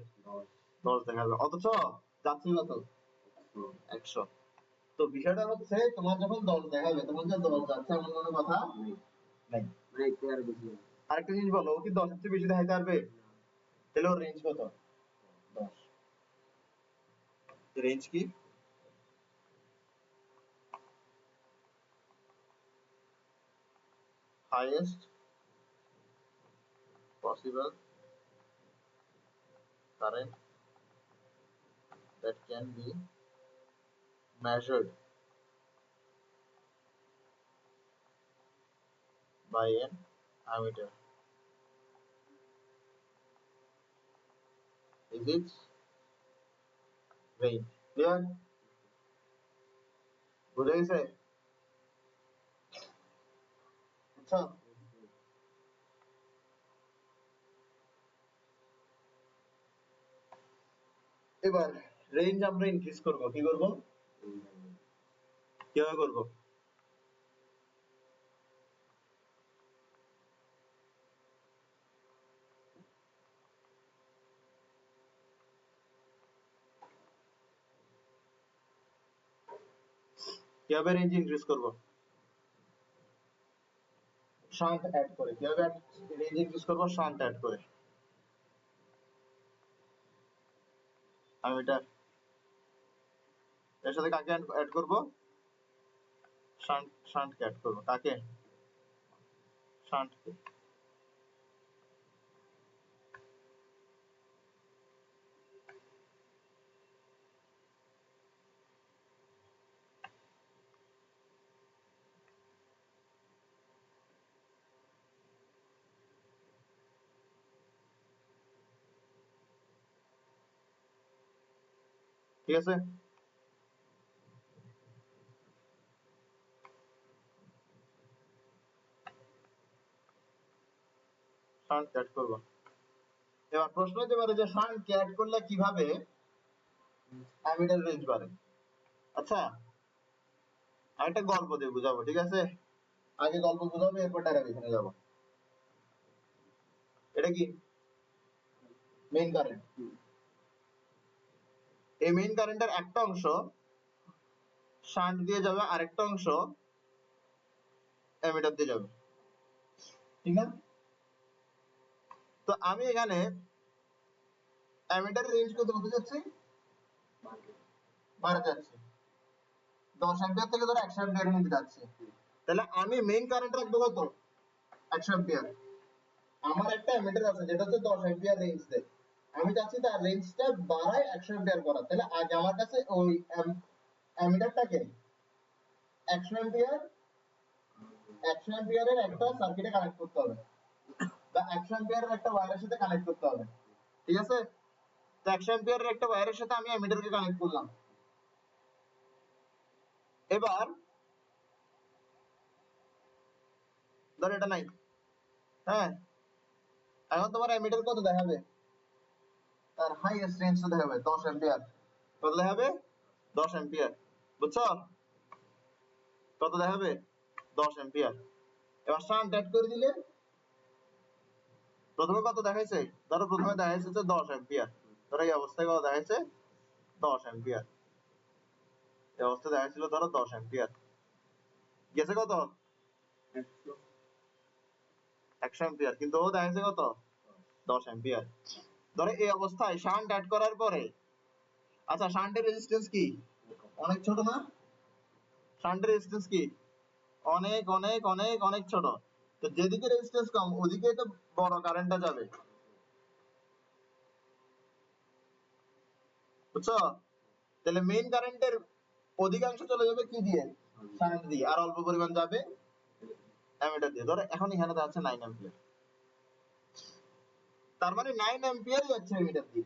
10 দেখাবে, অথচ যাচ্ছে কত? 100। তো বিষয়টা হচ্ছে তোমার যখন 10 দেখাবে তখন যে 10 যাচ্ছে এমন কোনো কথা নাই। আরেকটা জিনিস বলো, ও কি 10 এর চেয়ে বেশি দেখাইতে পারবে? তাহলে ওর রেঞ্জ কত? 10। রেঞ্জ কি? Highest possible current that can be measured by an ammeter is its range. Clear? বুঝা গেছে? আচ্ছা এবার রেঞ্জ আমরা ইনক্রিজ করব, কি করব? কিভাবে করব? কিভাবে রেঞ্জ ইনক্রিজ করব? শান্ট অ্যাড করে। কিভাবে রেঞ্জ ইনক্রিজ করব? শান্ট অ্যাড করে। আমি এটা এর সাথে কাকে অ্যাড করব? শান্টকে অ্যাড করব। কাকে? শান্টকে। ঠিক আছে? শান্ট অ্যাড করব। এবার প্রশ্ন হতে পারে যে শান্টকে অ্যাড করলে কিভাবে অ্যামিটার রেঞ্জ বাড়ে? আচ্ছা আমি একটা গল্প দিয়ে বুঝাবো, ঠিক আছে? আগে গল্প বুঝাবো, এরপর ডেরিভেশনে যাব। এটা কি? Main current. এই মেইন কারেন্টের একটা অংশ শান্ট দিয়ে যাবে, আরেকটা অংশ অ্যামিটার দিয়ে যাবে, ঠিক না? তো আমি এখানে অ্যামিটারের রেঞ্জ কত করতে যাচ্ছি, বাড়াতে যাচ্ছি, 10 অ্যাম্পিয়ার থেকে ধরো 100 অ্যাম্পিয়ার নিতে যাচ্ছি। তাহলে আমি মেইন কারেন্ট রাখবো কত, 100 অ্যাম্পিয়ার। আমার একটা অ্যামিটার আছে যেটা হচ্ছে 10 অ্যাম্পিয়ার রেঞ্জ দেয়, আমি চাচ্ছি তার রেঞ্জটা বাড়ায় 100 অ্যাম্পিয়ার করা। তাহলে আগে আমার কাছে ওই অ্যামিটারটাকে 100 অ্যাম্পিয়ার 100 অ্যাম্পিয়ারের একটা সার্কিটে কানেক্ট করতে হবে, বা 100 অ্যাম্পিয়ারের একটা ওয়্যারের সাথে কানেক্ট করতে হবে। ঠিক আছে? তো 100 অ্যাম্পিয়ারের একটা ওয়্যারের সাথে আমি অ্যামিটারকে কানেক্ট করলাম। এবার ধর এটা নাই, হ্যাঁ, এখন তোমার অ্যামিটার কত দেখাবে, তার হাইয়েস্ট রেঞ্জটা দেখাবে 10 অ্যাম্পিয়ার। কত দেখাবে, 10 অ্যাম্পিয়ার। বুঝছো কত দেখাবে, 10 অ্যাম্পিয়ার। এবার শান্ট অ্যাড করে দিলে প্রথমে কত দেখাইছে, ধরো প্রথমে দেখাইছে যে 10 অ্যাম্পিয়ার, ধরো এই অবস্থায় কত দেখাইছে, 10 অ্যাম্পিয়ার। এই অবস্থায় দেখাইছিল ধরো 10 অ্যাম্পিয়ার, গেছে কত, 100 অ্যাম্পিয়ার, কিন্তু ও দেখাইছে কত, 10 অ্যাম্পিয়ার। ধরো এই অবস্থায় শান্ট অ্যাড করার পরে, আচ্ছা শান্টের রেজিস্ট্যান্স কি, অনেক ছোট না, শান্টের রেজিস্ট্যান্স কি, অনেক অনেক অনেক অনেক ছোট। তো যেদিকে রেজিস্ট্যান্স কম ওদিকে তো বড় কারেন্টটা যাবে। বুঝছো? তাহলে মেইন কারেন্টের অধিকাংশ চলে যাবে কি দিয়ে, শান্ট দিয়ে, আর অল্প পরিমাণ যাবে অ্যামিটার দিয়ে। ধরো এখন এখানে যাচ্ছে 9 অ্যাম্পিয়ার, তার মানে 9 অ্যাম্পিয়ারই যাচ্ছে অ্যামিটার দিয়ে।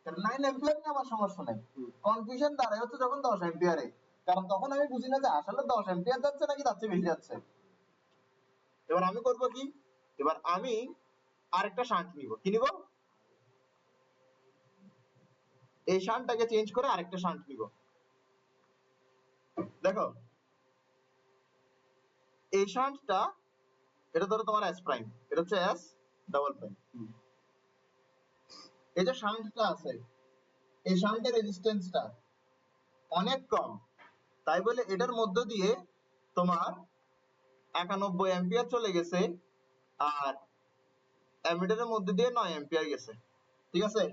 কারণ 9 অ্যাম্পিয়ার নিয়ে আমার সমস্যা নাই, কনফিউশন দাঁড়ায় হচ্ছে যখন 10 অ্যাম্পিয়ারে, কারণ তখন আমি বুঝি না যে আসলে 10 অ্যাম্পিয়ার যাচ্ছে নাকি তার চেয়ে বেশি যাচ্ছে। এবার আমি করব কি, এবার আমি আরেকটা শান্ট নিব, কি নিব, এই শান্টটাকে চেঞ্জ করে আরেকটা শান্ট নিব। দেখো এই শান্টটা, এটা ধরো তোমার এস প্রাইম, এটা হচ্ছে এস ডাবল প্রাইম। এই যে শান্টটা আছে, এই শান্টের রেজিস্ট্যান্সটা অনেক কম, তাই বলে এটার মধ্য দিয়ে তোমার 91 অ্যাম্পিয়ার চলে গেছে, আর অ্যামিটারের মধ্যে দিয়ে 9 অ্যাম্পিয়ার গেছে। ঠিক আছে?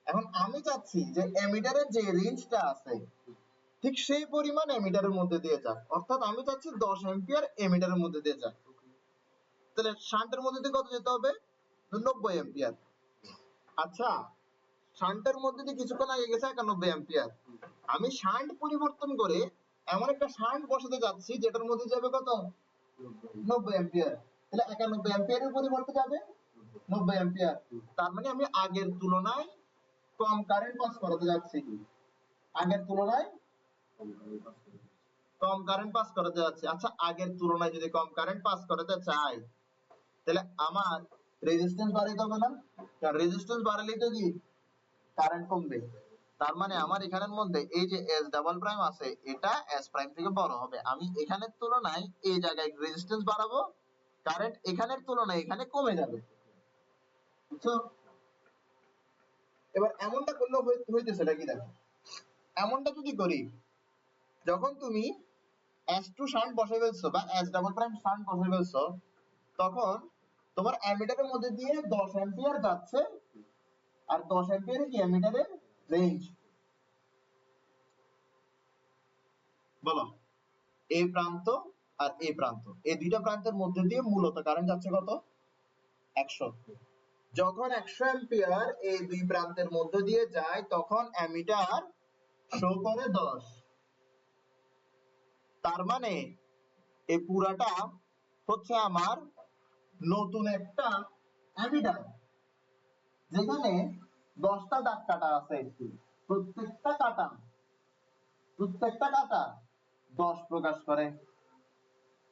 এখন আমি চাচ্ছি যে অ্যামিটারের যে রেঞ্জটা আছে ঠিক সেই পরিমাণ অ্যামিটারের মধ্যে দিয়ে যাক, অর্থাৎ আমি চাচ্ছি 10 অ্যাম্পিয়ার অ্যামিটারের মধ্যে দিয়ে যাক। তাহলে শান্টের মধ্যে দিয়ে কত যেতে হবে, 90 অ্যাম্পিয়ার। আচ্ছা শান্টের মধ্যে দিয়ে কিছুক্ষণ আগে গেছে 91 অ্যাম্পিয়ার, আমি শান্ট পরিবর্তন করে এমন একটা শান্ট বসাতে যাচ্ছি যেটার মধ্যে যাবে কত, 90 অ্যাম্পিয়ার। তাহলে 91 অ্যাম্পিয়ারের পরিবর্তে যাবে 90 অ্যাম্পিয়ার। তার মানে আমি আগের তুলনায় কম কারেন্ট পাস করাতে যাচ্ছি, আগের তুলনায় কম কারেন্ট পাস করাতে যাচ্ছি। আচ্ছা আগের তুলনায় যদি কম কারেন্ট পাস করাতে চাই তাহলে আমার রেজিস্ট্যান্স বাড়াইতে হবে না, কারণ রেজিস্ট্যান্স বাড়ালেই তো কি কারেন্ট কমবে। তার মানে আমার এখানের মধ্যে এই যে এস ডাবল প্রাইম আছে এটা এস প্রাইম থেকে বড় হবে। আমি এখানের তুলনায় এই জায়গায় রেজিস্ট্যান্স বাড়াবো, কারেন্ট এখানের তুলনায় এখানে কমে যাবে। বুঝছো? এবার এমনটা করলে হইতেছেটা কি দেখো, এমনটা যদি করি, যখন তুমি S2 শান্ট বসাই ফেলছো বা S ডাবল প্রাইম শান্ট বসাই ফেলছো, তখন তোমার অ্যামিটারের মধ্যে দিয়ে 10 অ্যাম্পিয়ার যাচ্ছে, আর 10 অ্যাম্পিয়ারে কি অ্যামিটারের রেঞ্জ, বলো এই প্রান্ত আর এই প্রান্ত, এই দুইটা প্রান্তের মধ্যে দিয়ে মূলত কারেন্ট যাচ্ছে কত, 100। যখন 100 অ্যাম্পিয়ার এই দুই প্রান্তের মধ্য দিয়ে যায় তখন অ্যামিটার শো করে 10। তার মানে এই পুরাটা হচ্ছে আমার নতুন একটা অ্যামিটার, যেখানে 10টা দাগ কাটা আছে, প্রত্যেকটা কাটা প্রত্যেকটা কাটা 10 প্রকাশ করে।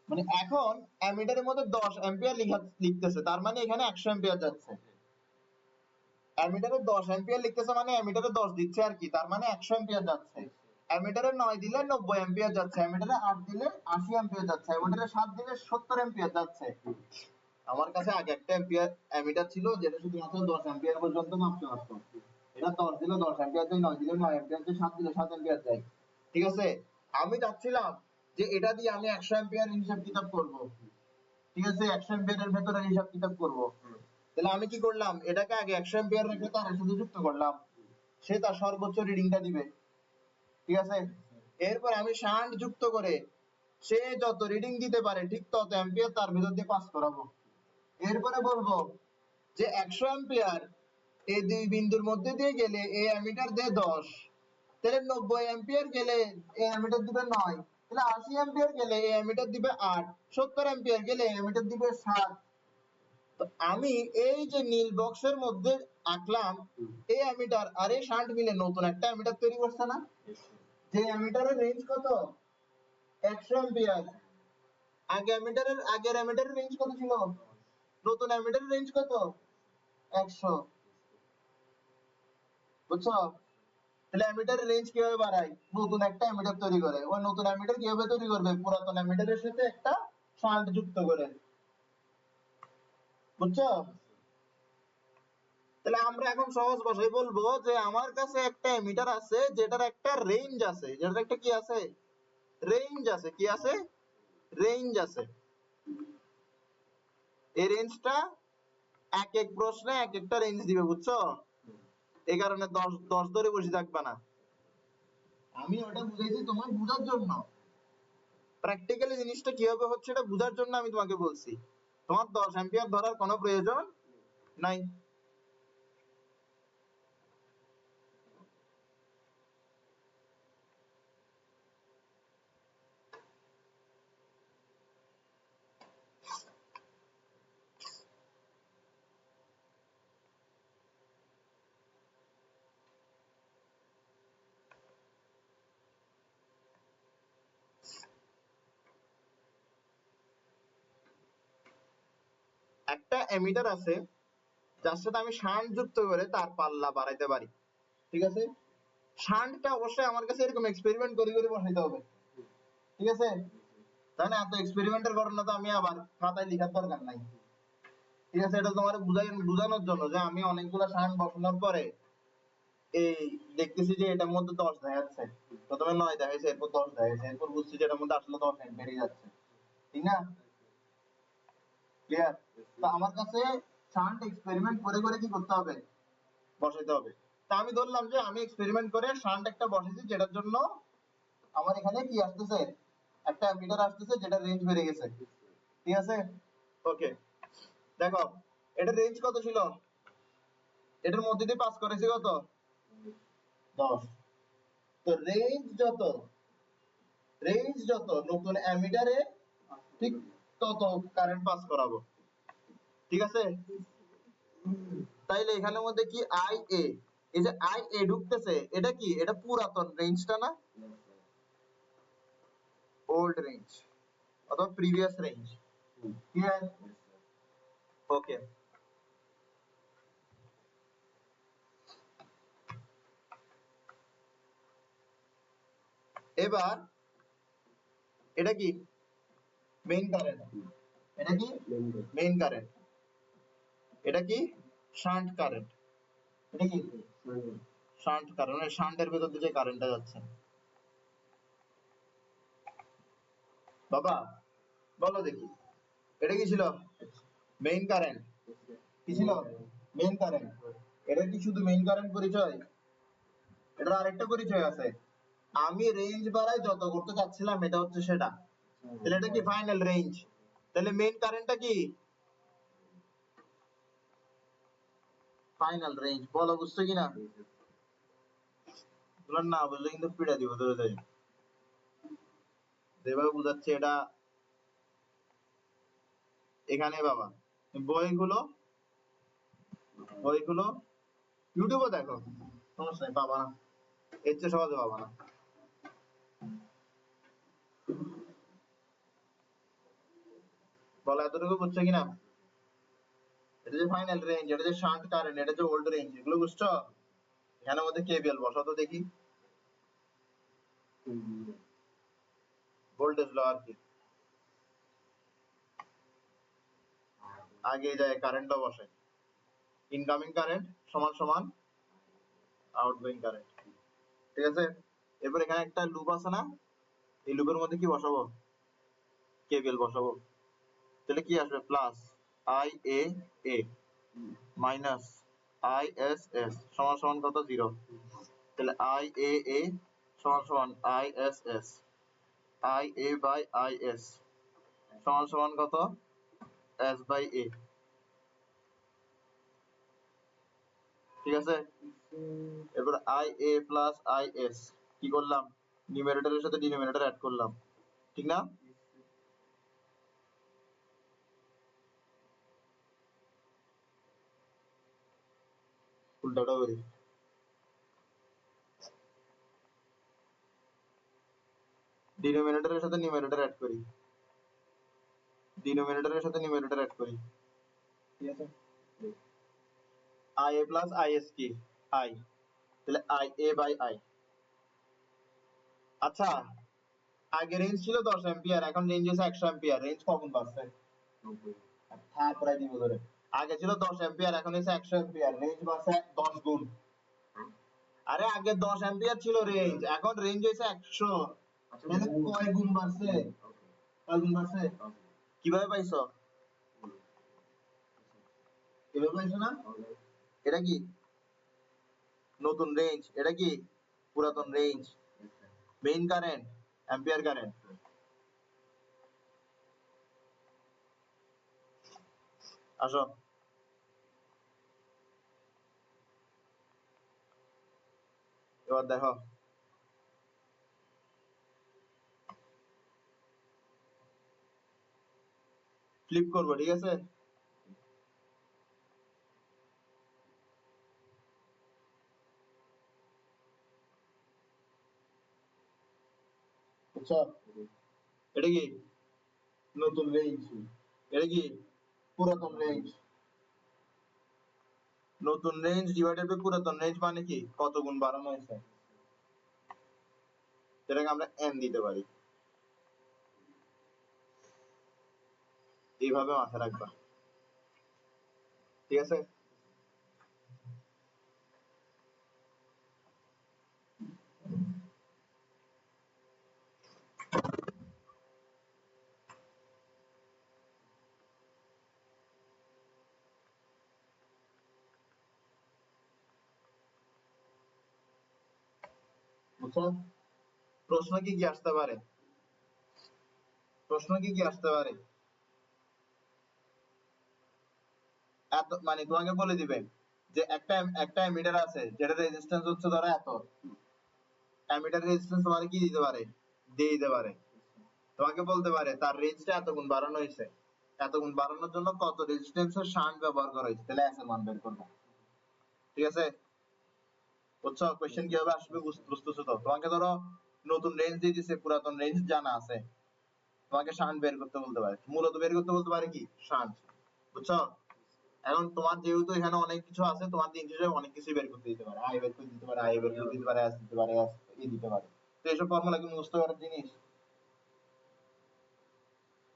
মানে এখন অ্যামিটারের মধ্যে 10 অ্যাম্পিয়ার লিখতেছে, তার মানে এখানে 100 অ্যাম্পিয়ার যাচ্ছে। অ্যামিটারে 10 অ্যাম্পিয়ার লিখতেছে মানে অ্যামিটারে 10 দিচ্ছে আর কি, তার মানে 100 অ্যাম্পিয়ার যাচ্ছে। অ্যামিটারে 9 দিলে 90 অ্যাম্পিয়ার যাচ্ছে, অ্যামিটারে 8 দিলে 80 অ্যাম্পিয়ার যাচ্ছে, অ্যামিটারে 7 দিলে 70 অ্যাম্পিয়ার যাচ্ছে। আমার কাছে আগে একটা অ্যামিটার ছিল যেটা শুধুমাত্র 10 অ্যাম্পিয়ার পর্যন্ত মাপতে পারতো। এটা 10 দিলে 10 অ্যাম্পিয়ার যায়, 9 দিলে 9 অ্যাম্পিয়ার যায়, 7 দিলে 7 অ্যাম্পিয়ার যায়। ঠিক আছে? আমি চাচ্ছিলাম যে এটা দিয়ে আমি 100 অ্যাম্পিয়ার হিসাব কিতাব করব। ঠিক আছে 100 অ্যাম্পিয়ারের ভেতরে হিসাব কিতাব করব তাহলে আমি কি করলাম এটাকে আগে 100 অ্যাম্পিয়ার রেখে তার সাথে যুক্ত করলাম সে তার সর্বোচ্চ রিডিংটা দিবে ঠিক আছে এরপর আমি শান্ট যুক্ত করে সে যত রিডিং দিতে পারে ঠিক তত অ্যাম্পিয়ার তার ভিতর দিয়ে পাস করাবো এরপরে বলবো যে 100 অ্যাম্পিয়ার এই দুই বিন্দুর মধ্যে দিয়ে গেলে এই অ্যামিটার দেয় 10 তাহলে 90 অ্যাম্পিয়ার গেলে এই অ্যামিটার দিবে 9 তাহলে 80 অ্যাম্পিয়ার গেলে এই অ্যামিটার দিবে 8 70 অ্যাম্পিয়ার গেলে এই অ্যামিটার দিবে 7 তো আমি এই যে নীল বক্সের মধ্যে আঁকলাম এই অ্যামিটার আর এই শান্ট মিলে নতুন একটা অ্যামিটার তৈরি করছে না যে অ্যামিটারের রেঞ্জ কত 100 অ্যাম্পিয়ার আগের অ্যামিটারের রেঞ্জ কত ছিল নতুন অ্যামিটারের রেঞ্জ কত 100 বুঝছো তাহলে অ্যামিটারের রেঞ্জ কিভাবে বাড়ায় নতুন একটা অ্যামিটার তৈরি করে ওই নতুন অ্যামিটার কিভাবে তৈরি করবে পুরাতন অ্যামিটারের সাথে একটা শান্ট যুক্ত করে বুঝছো তাহলে আমরা এখন সহজ ভাষায় বলবো যে আমার কাছে একটা অ্যামিটার আছে যেটার একটা রেঞ্জ আছে যেটার একটা কি আছে রেঞ্জ আছে কি আছে রেঞ্জ আছে এই রেঞ্জটা এক এক প্রশ্নে এক একটা রেঞ্জ দিবে বুঝছো এই কারণে 10 10 ধরে বসে থাকবে না আমি ওটা বুঝাইছি তোমার বোঝার জন্য প্র্যাকটিক্যালি জিনিসটা কিভাবে হচ্ছে এটা বোঝার জন্য আমি তোমাকে বলছি তোমার 10 অ্যাম্পিয়ার ধরার কোনো প্রয়োজন নাই একটা এমিটার আছে যার সাথে আমি শান্ট যুক্ত করে তার পাল্লা বাড়াইতে পারি ঠিক আছে শান্টটা অবশ্যই আমার কাছে এরকম এক্সপেরিমেন্ট করে করে বসাইতে হবে ঠিক আছে তাই না এত এক্সপেরিমেন্টের ঘটনা তো আমি আবার খাতায় লেখার দরকার নাই ঠিক আছে এটা তোমার বোঝানোর জন্য যে আমি অনেকগুলো শান্ট বসানোর পরে এই দেখতেছি যে এটার মধ্যে 10 দেখাচ্ছে প্রথমে 9 দেখাইছে এরপর 10 দেখাইছে এরপর বুঝছি যে এটার মধ্যে আসলে 10 বেড়ে যাচ্ছে ঠিক না ক্লিয়ার তো আমার কাছে শান্ট এক্সপেরিমেন্ট করে করে কি করতে হবে বসাইতে হবে তা আমি ধরলাম যে আমি এক্সপেরিমেন্ট করে শান্ট একটা বসাইছি যেটার জন্য আমার এখানে কি আসতেছে একটা মিটার আসতেছে যেটা রেঞ্জ বেড়ে গেছে ঠিক আছে ওকে দেখো এটা রেঞ্জ কত ছিল এটার মধ্যে দিয়ে পাস করেছি কত 10 তো রেঞ্জ যত নতুন অ্যামিটারে ঠিক তত কারেন্ট পাস করাবো ঠিক আছে তাইলে এখানের মধ্যে কি আই এ এই যে আই এ ঢুকতেছে এটা কি এটা পুরাতন রেঞ্জটা না ওল্ড রেঞ্জ অথবা প্রিভিয়াস রেঞ্জ ক্লিয়ার ওকে এবার এটা কি মেইন কারেন্ট এটা কি মেইন কারেন্ট এটা কি শান্ট কারেন্ট এটা কি শান্ট কারেন্ট মানে শান্টের ভেতর দিয়ে যে কারেন্টটা যাচ্ছে বাবা বলো দেখি এটা কি ছিল মেইন কারেন্ট কি ছিল মেইন কারেন্ট এটা কি শুধু মেইন কারেন্ট পরিচয় এটার আরেকটা পরিচয় আছে আমি রেঞ্জ বাড়াই যত করতে চাচ্ছিলাম এটা হচ্ছে সেটা তাহলে এটা কি ফাইনাল রেঞ্জ তাহলে মেইন কারেন্টটা কি ফাইনাল রেঞ্জ বলো বুঝছো কিনা তোমরা না বুঝলে কিন্তু পিড়া দিব ধরে ধরে যেভাবে বুঝাচ্ছে এটা এখানে বাবা বইগুলো বইগুলো ইউটিউবে দেখো সমস্যা নেই পাবা না এর চেয়ে সহজে পাবা না বলো এতটুকু বুঝছো কিনা এটা যে ফাইনাল রেঞ্জ এটা যে শান্ট কারেন্ট এটা যে ওল্ড রেঞ্জ এগুলো বুঝছো এখানের মধ্যে কেবিএল বসাও তো দেখি ভোল্টেজ ল আর কি আগে যায় কারেন্ট ল বসে ইনকামিং কারেন্ট সমান সমান আউটগোয়িং কারেন্ট ঠিক আছে এরপর এখানে একটা লুপ আছে না এই লুপের মধ্যে কি বসাবো কেবিএল বসাবো তো তাহলে কি আসবে plus I A A minus I S S সমান সমান কত 0। তাহলে আই এ এ সমান সমান I S S I A by I S সমান সমান কত এস বাই এ। ঠিক আছে, এবার I A plus I S কি করলাম, নিউমারেটরের সাথে ডিনোমিনেটর অ্যাড করলাম, ঠিক না? উল্টাটা করি, ডিনোমিনেটরের সাথে নিউমারেটর অ্যাড করি, ডিনোমিনেটরের সাথে নিউমারেটর অ্যাড করি। ঠিক আছে, I A plus I S কি আই, তাহলে আই এ বাই আই। আচ্ছা, আগে রেঞ্জ ছিল 10 অ্যাম্পিয়ার, এখন রেঞ্জ হচ্ছে 100 অ্যাম্পিয়ার, রেঞ্জ কখন বাড়ছে? তারপরে দিব ধরে, আগে ছিল 10 অ্যাম্পিয়ার, এখন হচ্ছে 100 অ্যাম্পিয়ার, রেঞ্জ বাড়ছে 10 গুণ। আরে আগে 10 অ্যাম্পিয়ার ছিল রেঞ্জ, এখন রেঞ্জ হয়েছে 100, মানে কয় গুণ বাড়ছে? কয় গুণ বাড়ছে? কিভাবে পাইছো? এভাবে পাইছো না? এটা কি নতুন রেঞ্জ, এটা কি পুরাতন range, main current, ampere current. আসো, এবার দেখো, ফ্লিপ করবো, ঠিক আছে? বুঝছো, এটা কি নতুন রেঞ্জ, এটা কি পুরাতন রেঞ্জ। নতুন রেঞ্জ ডিভাইডেড বাই পুরাতন রেঞ্জ মানে কি কত গুণ বাড়ানো হয়েছে, যেটাকে আমরা n দিতে পারি। এইভাবে মাথায় রাখবা, ঠিক আছে? বুঝছো, প্রশ্ন কি কি আসতে পারে, প্রশ্ন কি কি আসতে পারে, এত মানে তোমাকে বলে দিবে যে একটা একটা এমিটার আছে যেটা রেজিস্ট্যান্স হচ্ছে ধরো এত, এমিটার রেজিস্ট্যান্স তোমাকে কি দিতে পারে, দিয়ে দিতে পারে, তোমাকে বলতে পারে তার রেঞ্জটা এত গুণ বাড়ানো হয়েছে, এত গুণ বাড়ানোর জন্য কত রেজিস্ট্যান্সের শান্ট ব্যবহার করা হয়েছে, তাহলে এস এর মান বের করবো। ঠিক আছে, বুঝছো কোশ্চেন কিভাবে আসবে, বুঝতেছো তো? তোমাকে ধরো নতুন রেঞ্জ দিয়ে দিছে, পুরাতন রেঞ্জ জানা আছে, তোমাকে শান্ট বের করতে বলতে পারে, মূলত বের করতে বলতে পারে কি শান্ট। বুঝছো, এখন তোমার যেহেতু এখানে অনেক কিছু আছে, তোমার দিন শেষে অনেক কিছু বের করতে দিতে পারে, আই বের করে দিতে পারে, আই বের করে দিতে পারে, এস দিতে পারে, এস ই দিতে পারে। তো এইসব ফর্মুলা কি মুখস্থ করার জিনিস,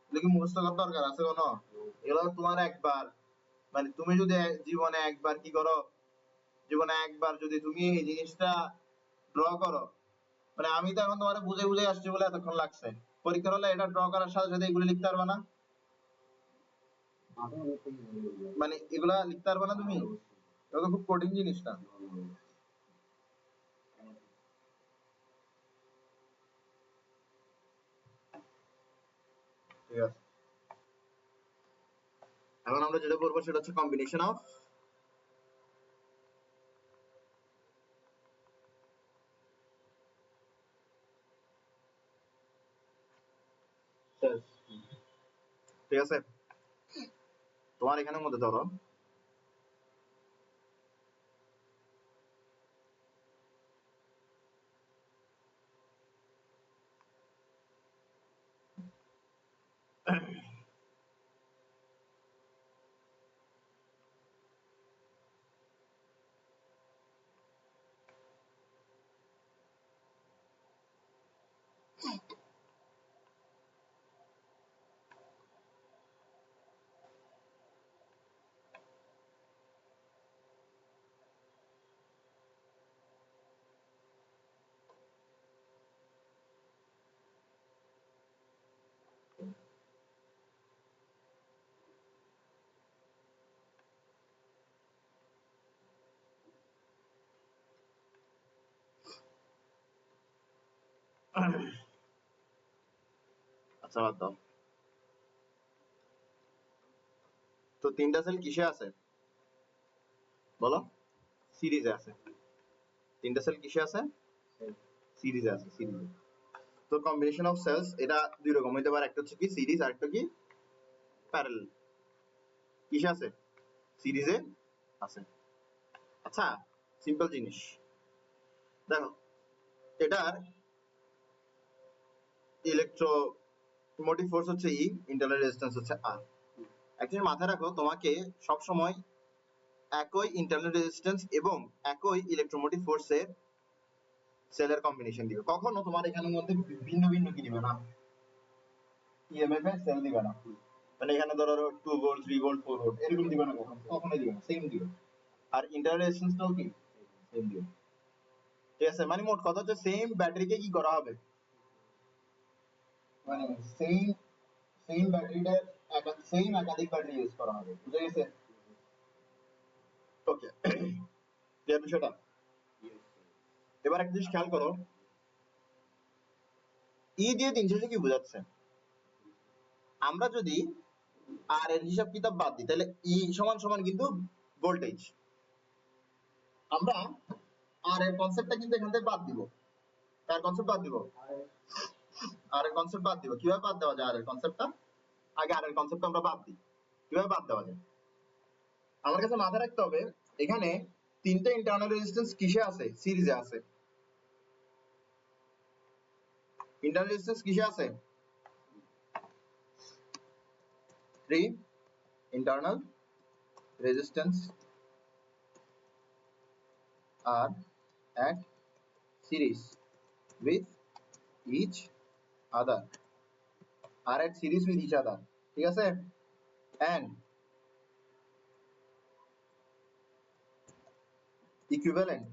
এগুলো কি মুখস্থ করার দরকার আছে কোনো? এগুলো তোমার একবার, মানে তুমি যদি জীবনে একবার কি করো, জীবনে একবার যদি তুমি এই জিনিসটা ড্র করো, মানে আমি তো এখন তোমার বুঝে বুঝে আসছি বলে এতক্ষণ লাগছে, পরীক্ষার হলে এটা ড্র করার সাথে সাথে এগুলো লিখতে পারবে না, মানে এগুলা লিখতে পারবে না তুমি, এটা তো খুব কঠিন জিনিস না। ঠিক আছে, এখন আমরা যেটা করবো সেটা হচ্ছে কম্বিনেশন অফ সেলস। ঠিক আছে, তোমার এখানের মধ্যে ধরো আচ্ছা বাদ দাও তো তিনটা সেল কিসে আছে বলো সিরিজে আছে তিনটা সেল কিসে আছে সিরিজে আছে সিরিজে তো কম্বিনেশন অফ সেলস এটা দুই রকম হইতে পারে একটা হচ্ছে কি সিরিজ আর একটা কি প্যারালাল কিসে আছে সিরিজে আছে আচ্ছা সিম্পল জিনিস দেখো এটার ইলেকট্রোমোটিভ ফোর্স হচ্ছে ই ইন্টারনাল রেজিস্ট্যান্স হচ্ছে আর একচুয়ালি মাথায় রাখো তোমাকে সব সময় একই ইন্টারনাল রেজিস্ট্যান্স এবং একই ইলেকট্রোমোটিভ ফোর্সের সেলের কম্বিনেশন দিবে কখনো তোমার এখানের মধ্যে ভিন্ন ভিন্ন কি দিবে না ইএমএফ এর সেল দিবে না মানে এখানে ধরো 2 ভোল্ট 3 ভোল্ট 4 ভোল্ট এরকম দিবে না কখনোই দিবে না সেম দিবে আর ইন্টারনাল রেজিস্ট্যান্সটাও কি সেম দিবে ঠিক আছে মানে মোট কথা হচ্ছে সেম ব্যাটারিকে কি করা হবে মানে সেম সেম ব্যাটারিটার সেম একাধিক ব্যাটারি ইউজ করা হবে বুঝে গেছে ওকে ক্লিয়ার বিষয়টা এবার একটা জিনিস খেয়াল করো ই দিয়ে দিন শেষে কি বোঝাচ্ছে আমরা যদি আর এর হিসাব কিতাব বাদ দিই তাহলে ই সমান সমান কিন্তু ভোল্টেজ আমরা আর এর কনসেপ্টটা কিন্তু এখান থেকে বাদ দিব কার কনসেপ্ট বাদ দিব আর এর কনসেপ্ট বাদ দিব কিভাবে বাদ দেওয়া যায় আর এর কনসেপ্টটা আগে আর এর কনসেপ্টটা আমরা বাদ দিই কিভাবে বাদ দেওয়া যায় আমার কাছে মাথায় রাখতে হবে এখানে তিনটা ইন্টারনাল রেজিস্ট্যান্স কিসে আছে সিরিজে আছে ইন্টারনাল রেজিস্ট্যান্স কিসে আছে 3 internal resistance are at series with each other are at series with each other ঠিক আছে and equivalent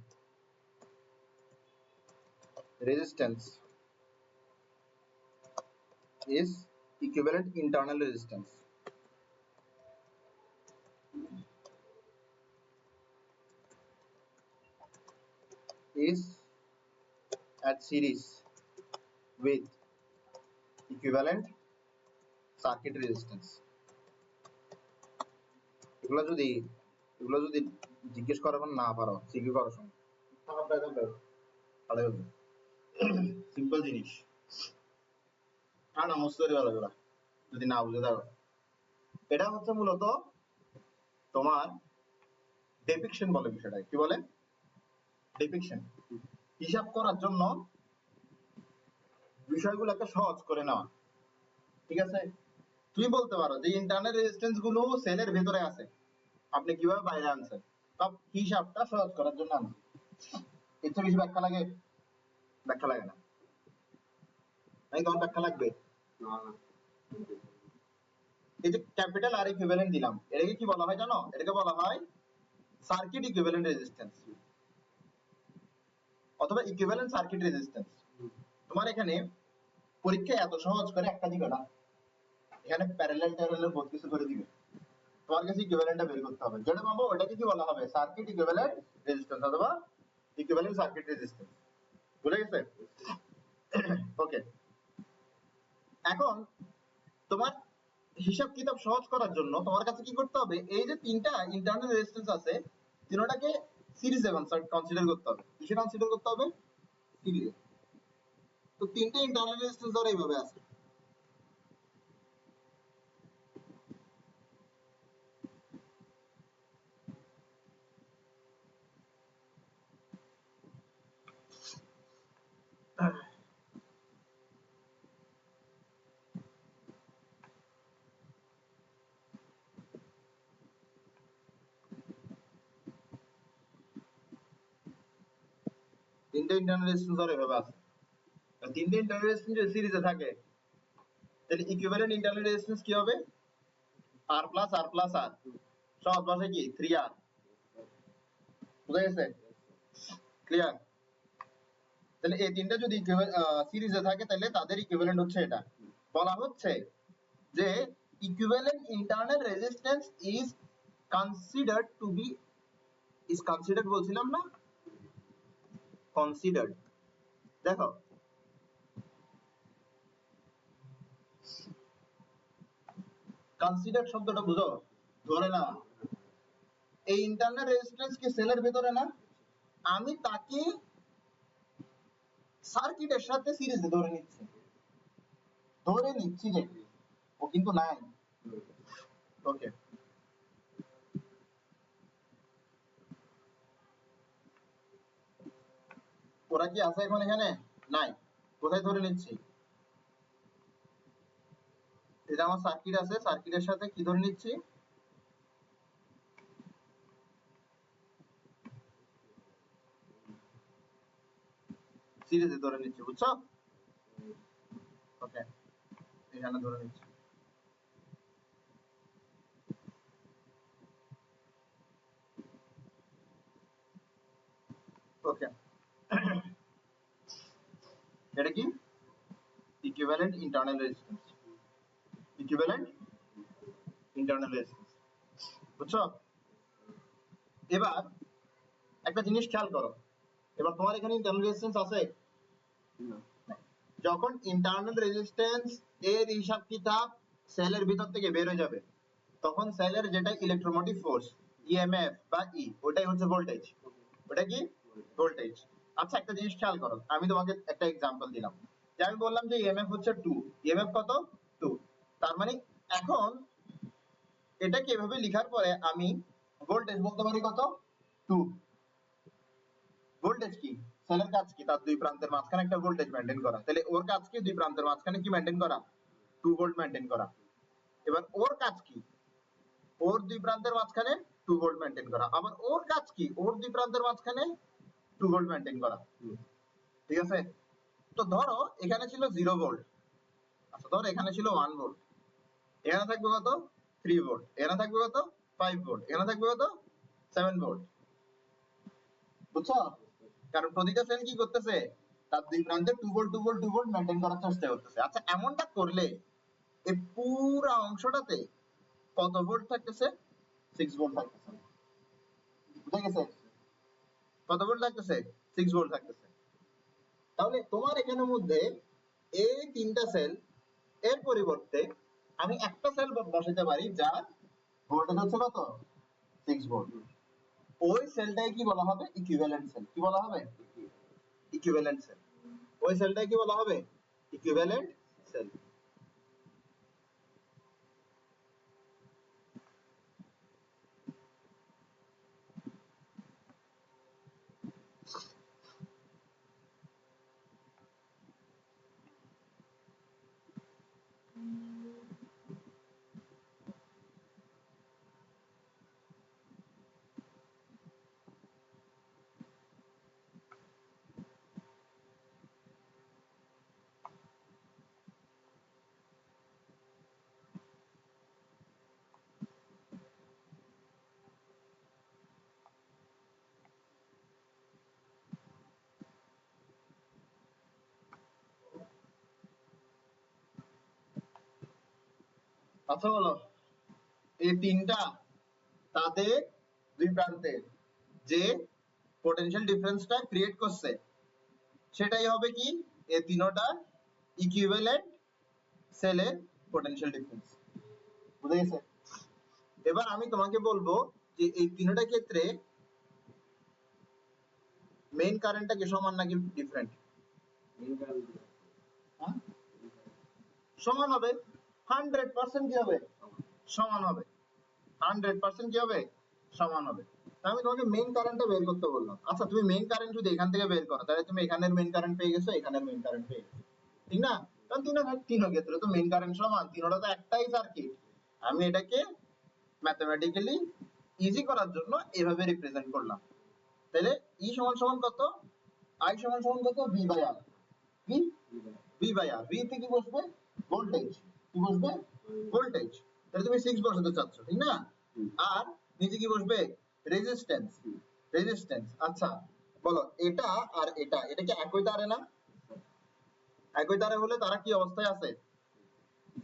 resistance is equivalent internal resistance is at series with equivalent circuit resistance এগুলো যদি জিজ্ঞেস করার না পারো সিকিউ করার সময় সিম্পল জিনিস আর না মুস্ত করে ভালো যদি না বুঝে দাও এটা হচ্ছে মূলত তোমার ডেপিকশন বলে বিষয়টা কি বলে ডেপিকশন হিসাব করার জন্য বিষয়গুলোকে সহজ করে নেওয়া ঠিক আছে তুমি বলতে পারো যে ইন্টারনাল রেজিস্ট্যান্স গুলো সেলের ভেতরে আছে আপনি কিভাবে বাইরে আনছেন সব হিসাবটা সহজ করার জন্য আনছেন এর চেয়ে বেশি ব্যাখ্যা লাগে না নাকি তোমার ব্যাখ্যা লাগবে না এই যে ক্যাপিটাল আর ইকুইভ্যালেন্ট দিলাম এটাকে কি বলা হয় জানো এটাকে বলা হয় সার্কিট ইকুইভ্যালেন্ট রেজিস্ট্যান্স অথবা ইকুইভ্যালেন্ট সার্কিট রেজিস্ট্যান্স তোমার এখানে পরীক্ষায় এত সহজ করে একটা দিবে না এখানে প্যারালাল বহুত কিছু করে দিবে তোমার কাছে ইকুইভ্যালেন্টটা বের করতে হবে যেটা পাবো ওটাকে কি বলা হবে সার্কিট ইকুইভ্যালেন্ট রেজিস্ট্যান্স অথবা ইকুইভ্যালেন্ট সার্কিট রেজিস্ট্যান্স বুঝে গেছে ওকে এখন তোমার হিসাব কিতাব সহজ করার জন্য তোমার কাছে কি করতে হবে এই যে তিনটা ইন্টারনাল রেজিস্ট্যান্স আছে তিনটাকে সিরিজে কনসিডার করতে হবে কিসে কনসিডার করতে হবে সিরিজে তো তিনটা ইন্টারনাল রেজিস্ট্যান্স ধরে এইভাবে আছে তিনটা ইন্টারনাল রেজিস্ট্যান্স ধরে এইভাবে আছে তিনটা ইন্টারনাল রেজিস্ট্যান্স যদি সিরিজে থাকে তাহলে ইকুইভ্যালেন্ট ইন্টারনাল রেজিস্ট্যান্স কি হবে আর প্লাস আর প্লাস আর সহজ ভাষায় কি 3R বুঝা গেছে ক্লিয়ার তাহলে এই তিনটা যদি সিরিজে থাকে তাহলে তাদের ইকুইভ্যালেন্ট হচ্ছে এটা বলা হচ্ছে যে equivalent internal resistance is considered to be বলছিলাম না কনসিডার্ড দেখো কনসিডার শব্দটা বুঝো, ধরে না। এই ইন্টারনাল রেজিস্ট্যান্স কি সেলের ভিতরে না? আমি তাকে সার্কিটের সাথে সিরিজে ধরে নিচ্ছি যে ও কিন্তু নাই। ওকে, ওরা কি আছে এখন এখানে? নাই। কোথায় ধরে নিচ্ছি? এটা আমার সার্কিট আছে, সার্কিটের সাথে কি ধরে নিচ্ছি? সিরিজে ধরে নিচ্ছি, বুঝছো? ওকে, এখানে ধরে নিচ্ছি। ওকে, এটা কি equivalent internal resistance, equivalent internal resistance, বুঝছো? এবার একটা জিনিস খেয়াল করো, এবার তোমার এখানে ইন্টারনাল রেজিস্ট্যান্স আছে? যখন ইন্টারনাল রেজিস্ট্যান্স এর হিসাব কিতাব সেলের ভিতর থেকে বের হয়ে যাবে, তখন সেলের যেটা ইলেকট্রোমোটিভ ফোর্স ইএমএফ বা ই, ওটাই হচ্ছে ভোল্টেজ। ওটা কি ভোল্টেজ। আচ্ছা, একটা জিনিস খেয়াল করো, আমি তোমাকে একটা एग्जांपल দিলাম, যে আমি বললাম যে ইএমএফ হচ্ছে 2, ইএমএফ কত? 2। তার মানে এখন এটাকে এভাবে লেখার পরে আমি ভোল্টেজ বলতে পারি কত? 2। ভোল্টেজ কি? সেলের কাজ কি? তার দুই প্রান্তের মাঝখানে একটা ভোল্টেজ মেইনটেইন করা। তাহলে ওর কাজ কি? দুই প্রান্তের মাঝখানে কি মেইনটেইন করা? 2 ভোল্ট মেইনটেইন করা। এবার ওর কাজ কি? ওর দুই প্রান্তের মাঝখানে 2 ভোল্ট মেইনটেইন করা। আবার ওর কাজ কি? ওর দুই প্রান্তের মাঝখানে 2 ভোল্ট মেইনটেইন করা। ঠিক আছে? তো ধরো এখানে ছিল 0 ভোল্ট, আচ্ছা ধরো এখানে ছিল 1 ভোল্ট, এখানে থাকবে কত? 3 ভোল্ট, এখানে থাকবে কত? 5 ভোল্ট, এখানে থাকবে কত? 7 ভোল্ট। বুঝছো? কারণ প্রতিটা সেল কি করতেছে? তার দুই প্রান্তে 2 ভোল্ট 2 ভোল্ট 2 ভোল্ট মেইনটেইন করার চেষ্টা করতেছে। আচ্ছা, এমনটা করলে এই পুরো অংশটাতে কত ভোল্ট থাকতেছে? 6 ভোল্ট থাকতেছে। বুঝা গেছে? কত ভোল্ট থাকতেছে? 6 ভোল্ট থাকতেছে। তাহলে তোমার এখানের মধ্যে এই তিনটা সেল এর পরিবর্তে আমি একটা সেল বসাতে পারি যার ভোল্টেজ হচ্ছে কত? 6 ভোল্ট। ওই সেলটাকে কি বলা হবে? Equivalent cell. কি বলা হবে? Equivalent cell. ওই সেলটাকে কি বলা হবে? Equivalent cell. আচ্ছা বলো, এই তিনটা তাদের দুই প্রান্তে যে পোটেনশিয়াল ডিফারেন্সটা ক্রিয়েট করছে সেটাই হবে কি? এই তিনটা ইকুইভ্যালেন্ট সেলের পোটেনশিয়াল ডিফারেন্স। বুঝা গেছে? এবার আমি তোমাকে বলবো যে এই তিনটা ক্ষেত্রে মেইন কারেন্টটা কি সমান নাকি ডিফারেন্ট? সমান হবে। 100% কি হবে? সমান হবে। 100% কি হবে? সমান হবে। আমি তোমাকে মেইন কারেন্টটা বের করতে বললাম। আচ্ছা, তুমি মেইন কারেন্ট যদি এখান থেকে বের করো, তাহলে তুমি এখানের মেইন কারেন্ট পেয়ে গেছো, এখানের মেইন কারেন্ট পেয়ে গেছো, ঠিক না? কারণ তিন ক্ষেত্রে তো মেইন কারেন্ট সমান, তিনটা তো একটাই সার্কিট। আমি এটাকে ম্যাথমেটিক্যালি ইজি করার জন্য এভাবে রিপ্রেজেন্ট করলাম। তাহলে ই সমান সমান কত? আই সমান সমান কত? V by R. কি? V by R. ভি তে কি বসবে? ভোল্টেজ। কি বসবে? ভোল্টেজ। তাহলে তুমি 6 বসাতে চাচ্ছ, ঠিক না? আর নিচে কি বসবে? রেজিস্ট্যান্স। রেজিস্ট্যান্স। আচ্ছা বলো, এটা আর এটা কি একই তারে না? একই তারে হলে তারা কি অবস্থায় আছে?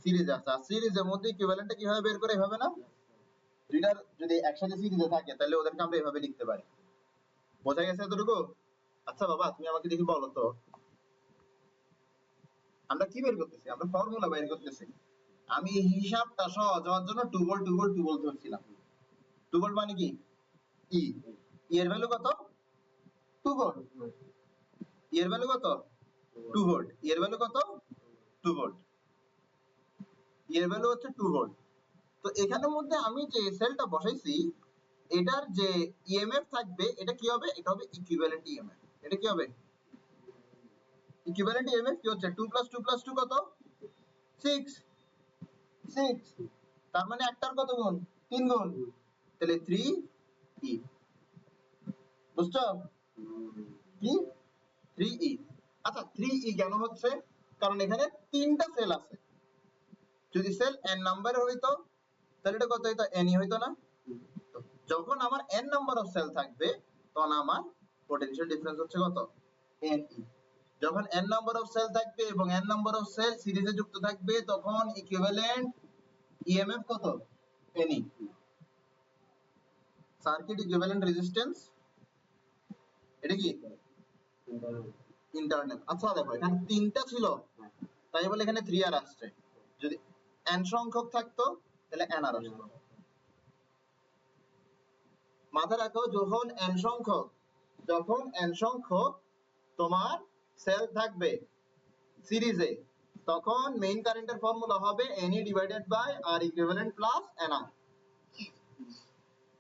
সিরিজে আছে। আর সিরিজের মধ্যে ইকুইভ্যালেন্টটা কিভাবে বের করে? এভাবে না? দুইটার যদি একসাথে সিরিজে থাকে তাহলে ওদেরকে আমরা এভাবে লিখতে পারি। বোঝা গেছে এতটুকু? আচ্ছা বাবা, তুমি আমাকে দেখি বলো তো, আমরা কি বের করতেছি? আমরা ফর্মুলা বের করতেছি। আমি হিসাবটা সহজ হওয়ার জন্য 2 ভোল্ট 2 ভোল্ট 2 ভোল্ট ধরছিলাম। 2 ভোল্ট মানে কি ই এর ভ্যালু কত 2 ভোল্ট এর ভ্যালু কত 2 ভোল্ট এর ভ্যালু কত 2 ভোল্ট এর ভ্যালু হচ্ছে 2 ভোল্ট। তো এখানের মধ্যে আমি যে সেলটা বসাইছি এটার যে ইএমএফ থাকবে এটা কি হবে এটা হবে ইকুইভ্যালেন্ট ইএমএফ। এটা কি হবে ইকুইভ্যালেন্ট ইএমএফ কি হচ্ছে 2 + 2 + 2 কত 6 6 তার মানে একটার কত গুণ 3 গুণ তাহলে 3 ই বুঝছো কি 3 ই। আচ্ছা 3 ই কেন হচ্ছে কারণ এখানে তিনটা সেল আছে। যদি সেল n নাম্বারের হইতো তাহলে এটা কত হইতো n ই হইতো না। তো যখন আমার n নাম্বার অফ সেল থাকবে তখন আমার পোটেনশিয়াল ডিফারেন্স হচ্ছে কত n ই। যখন n নাম্বার অফ সেল থাকবে এবং n নাম্বার অফ সেল সিরিজে যুক্ত থাকবে তখন ইকুইভ্যালেন্ট ইএমএফ কত n ই। সার্কিট ইকুইভ্যালেন্ট রেজিস্ট্যান্স এটা কি ইন্টারনাল। আচ্ছা দেখো এখানে তিনটা ছিল তাই বলে এখানে 3 আর আসছে। যদি n সংখ্যক থাকতো তাহলে n আর আসতো। মাথায় রাখো যখন n সংখ্যক তোমার সেল থাকবে সিরিজে তখন মেইন কারেন্টের ফর্মুলা হবে NE divided by R equivalent plus NR।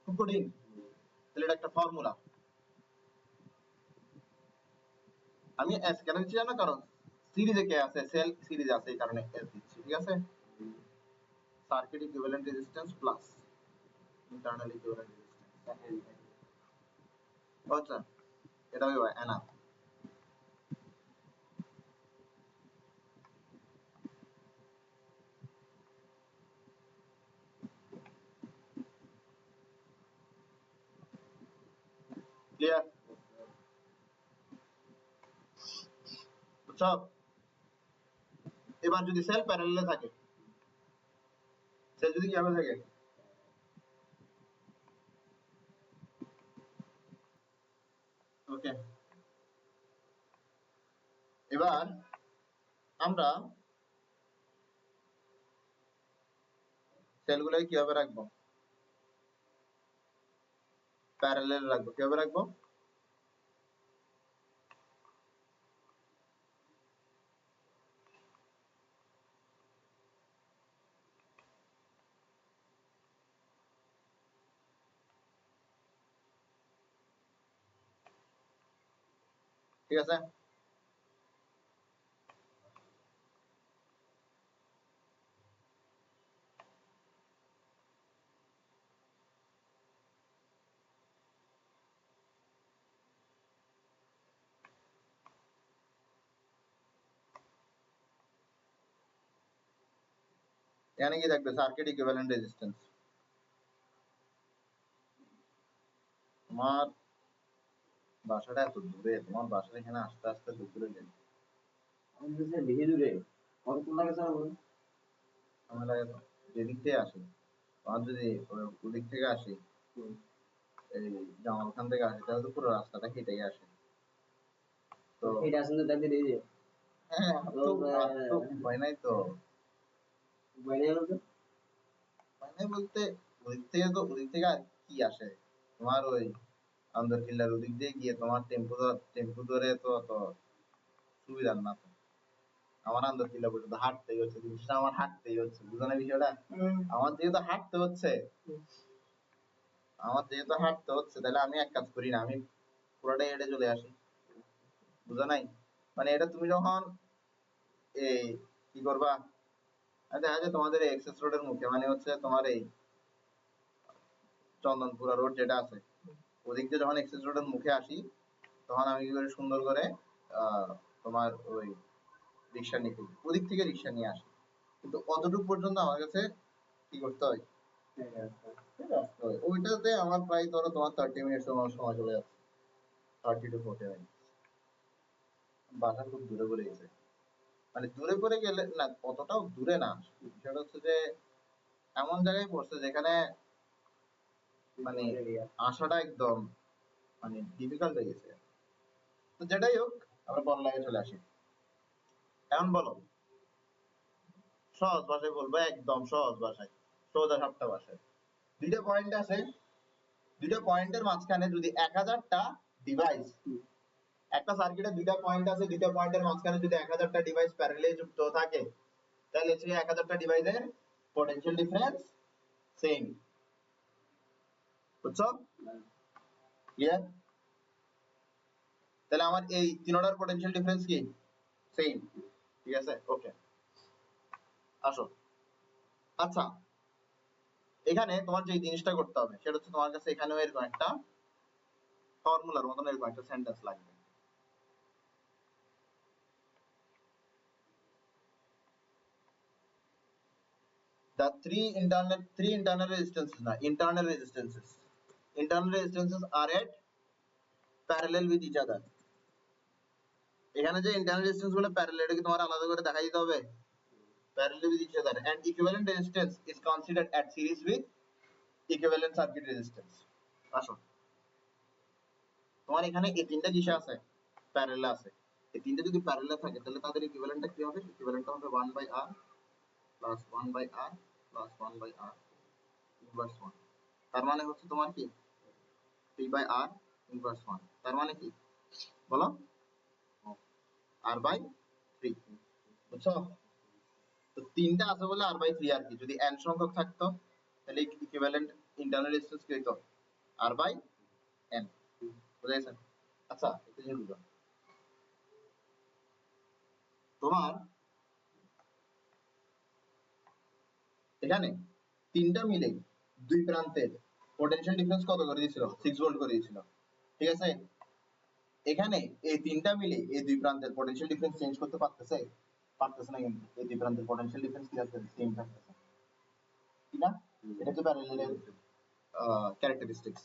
খুব কঠিন তাহলে এটা একটা ফর্মুলা। আমি S কেন দিচ্ছি জানো কারণ সিরিজে কে আছে সেল সিরিজে আছে এই কারণে S দিচ্ছি ঠিক আছে। Circuit equivalent resistance plus internal equivalent resistance আচ্ছা এটা হবে NR। ক্লিয়ার বুঝছো। এবার যদি সেল প্যারালালে থাকে সেল যদি কিভাবে থাকে ওকে। এবার আমরা সেলগুলোকে কিভাবে রাখবো প্যারালাল রাখবো কিভাবে রাখবো ঠিক আছে। এখানে কি থাকবে সার্কিট ইকুইভ্যালেন্ট রেজিস্ট্যান্স। তোমার বাসাটা এত দূরে তোমার বাসার এখানে আসতে আসতে দূরে যাবে বেশি দূরে কতক্ষণ লাগে স্যার আমার লাগে তো যেদিক থেকে আসি তোমার যদি ওদিক থেকে আসি এই জামালখান থেকে আসি তাহলে তো পুরো রাস্তাটা হেঁটেই আসে। তো এটা আসলে তাকে দিয়ে দিয়ে হ্যাঁ তো উপায় নাই তো বাইরে গেল তো মানে বলতে ওদিক থেকে আর কি আসে তোমার ওই আমাদের কিল্লার ওদিক দিয়ে গিয়ে তোমার টেম্পু ধরে তো অত সুবিধার না তো। আমার আন্দর কিল্লা পর্যন্ত হাঁটতেই হচ্ছে জিনিসটা আমার হাঁটতেই হচ্ছে বুঝো না বিষয়টা। আমার যেহেতু হাঁটতে হচ্ছে তাহলে আমি এক কাজ করি না আমি পুরোটাই হেঁটে চলে আসি বুঝো নাই। মানে এটা তুমি যখন এই কি করবা দেখা যায় তোমাদের এই এক্সেস রোডের মুখে মানে হচ্ছে তোমার এই চন্দনপুরা রোড যেটা আছে ওদিক দিয়ে যখন এক্সেস রোডের মুখে আসি তখন আমি কি করি সুন্দর করে তোমার ওই রিক্সা নিয়ে ওদিক থেকে রিক্সা নিয়ে আসি। কিন্তু অতটুকু পর্যন্ত আমার কাছে কি করতে হয় ওইটাতে আমার প্রায় ধরো তোমার 30 মিনিট সময় চলে যাচ্ছে 30 to 40 মিনিট। বাসা খুব দূরে পড়ে গেছে মানে দূরে পড়ে গেলে না অতটাও দূরে না সেটা হচ্ছে যে এমন জায়গায় পড়ছে যেখানে মানে আসাটা একদম মানে ডিফিকাল্ট হয়ে গেছে। তো যেটাই হোক আমরা পড়ালেখায় চলে আসি। এখন বলো সহজ ভাষায় বলবো, একদম সহজ ভাষায়, সোজা সাপটা ভাষায়। দুইটা পয়েন্ট আছে, দুইটা পয়েন্টের মাঝখানে যদি 1000টা ডিভাইস, একটা সার্কিটে দুইটা পয়েন্ট আছে, দুইটা পয়েন্টের মাঝখানে যদি 1000টা ডিভাইস প্যারালালি যুক্ত থাকে, তাহলে সেই 1000টা ডিভাইসের পটেনশিয়াল ডিফারেন্স সেম। বুঝছো? ক্লিয়ার? তাহলে আমার এই তিনটার পটেনশিয়াল ডিফারেন্স কি সেম, ঠিক আছে? ওকে, আসো। আচ্ছা, এখানে তোমার যে জিনিসটা করতে হবে সেটা হচ্ছে তোমার কাছে এখানেও এরকম একটা ফর্মুলার মতন এরকম একটা সেন্টেন্স লাগবে। The three internal resistances না internal resistances are at parallel with each other. এখানে যে internal resistance গুলো প্যারালাল, এটা কি তোমার আলাদা করে দেখাই দিতে হবে? Parallel with each other and equivalent resistance is considered at series with equivalent circuit resistance. আসো, তোমার এখানে এই তিনটা কিসে আছে? প্যারালাল আছে। এই তিনটা যদি প্যারালাল থাকে তাহলে তাদের ইকুইভ্যালেন্টটা কি হবে? ইকুইভ্যালেন্টটা হবে 1/r plus 1/r plus 1/r inverse 1। তার মানে হচ্ছে তোমার কি 3/r ইনভার্স 1। তার মানে কি বলো? r/3। বুঝছো? তো তিনটা আছে বলে r/3 আর কি। যদি n সংখ্যক থাকতো তাহলে ইকুইভ্যালেন্ট ইন্টারনাল রেজিস্ট্যান্স কি হতো? r/n। বুঝা গেছে? আচ্ছা, এটা যে বুঝো, তোমার এখানে তিনটা মিলে দুই প্রান্তের পটেনশিয়াল ডিফারেন্স কত করে দিয়েছিল? 6 ভোল্ট করে দিয়েছিল, ঠিক আছে? এখানে এই তিনটা মিলে এই দুই প্রান্তের পটেনশিয়াল ডিফারেন্স চেঞ্জ করতে পারতেছে? পারতেছে না, কিন্তু এই দুই প্রান্তের পটেনশিয়াল ডিফারেন্স কি থাকতেছে? সেম থাকতেছে, ঠিক না? এটা হচ্ছে প্যারালালের ক্যারেক্টারিস্টিক্স।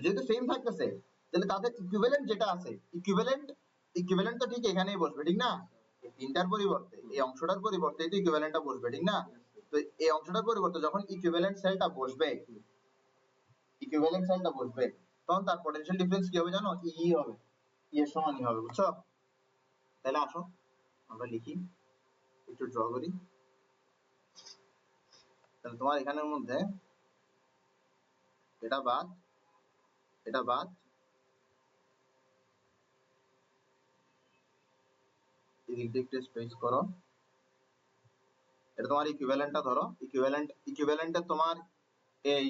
যেহেতু সেম থাকতেছে তাহলে তাদের ইকুইভ্যালেন্ট যেটা আছে, ইকুইভ্যালেন্ট তো ঠিক এখানেই বসবে, ঠিক না? এই তিনটার পরিবর্তে এই অংশটার পরিবর্তে তো ইকুইভ্যালেন্টটা বসবে, ঠিক না? তো এই অংশটার পরিবর্তে যখন ইকুইভ্যালেন্ট সেলটা বসবে, তখন তার পটেনশিয়াল ডিফারেন্স কি হবে জানো? ই হবে, ই এর সমানই হবে। বুঝছো? তাহলে আসো আমরা লিখি, একটু ড্র করি। তাহলে তোমার এখানের মধ্যে এটা বাদ, এটা বাদ, এদিক দিয়ে একটু স্পেস করো। এটা তোমার ইকুইভ্যালেন্টটা ধরো, ইকুইভ্যালেন্টে তোমার এই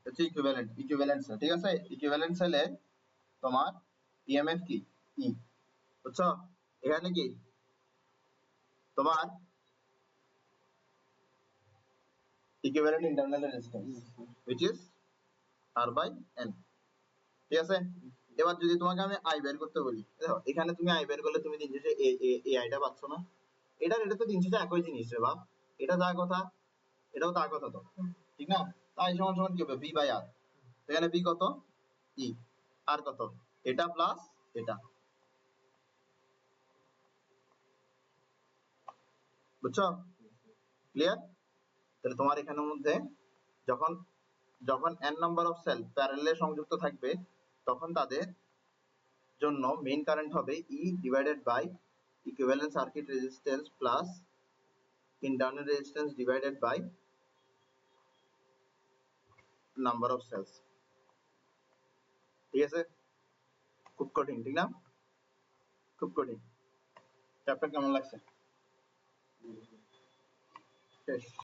হচ্ছে ইকুইভ্যালেন্ট সেল, ঠিক আছে? ইকুইভ্যালেন্ট সেলে তোমার ইএমএফ কি? ই। বুঝছো? এখানে কি তোমার equivalent internal resistance which is r/n, ঠিক আছে? এবার যদি তোমাকে আমি আই বের করতে বলি, দেখো এখানে তুমি আই বের করলে তুমি দিন শেষে এই আইটা পাচ্ছ না? এটা তো দিন শেষে একই জিনিস রে বাপ। এটা যা কথা এটাও তা কথা তো, ঠিক না? তাই সমান সমান কি হবে? v/r। এখানে v কত? ই। আর কত? এটা প্লাস এটা। বুঝছো? ক্লিয়ার? তাহলে তোমার এখানের মধ্যে যখন যখন n নাম্বার অফ সেল প্যারালালে সংযুক্ত থাকবে তখন তাদের জন্য মেইন কারেন্ট হবে E divided by equivalent circuit resistance plus internal resistance divided by number of cells. ঠিক আছে? খুব কঠিন, ঠিক না? খুব কঠিন। চ্যাপ্টার কেমন লাগছে? শেষ।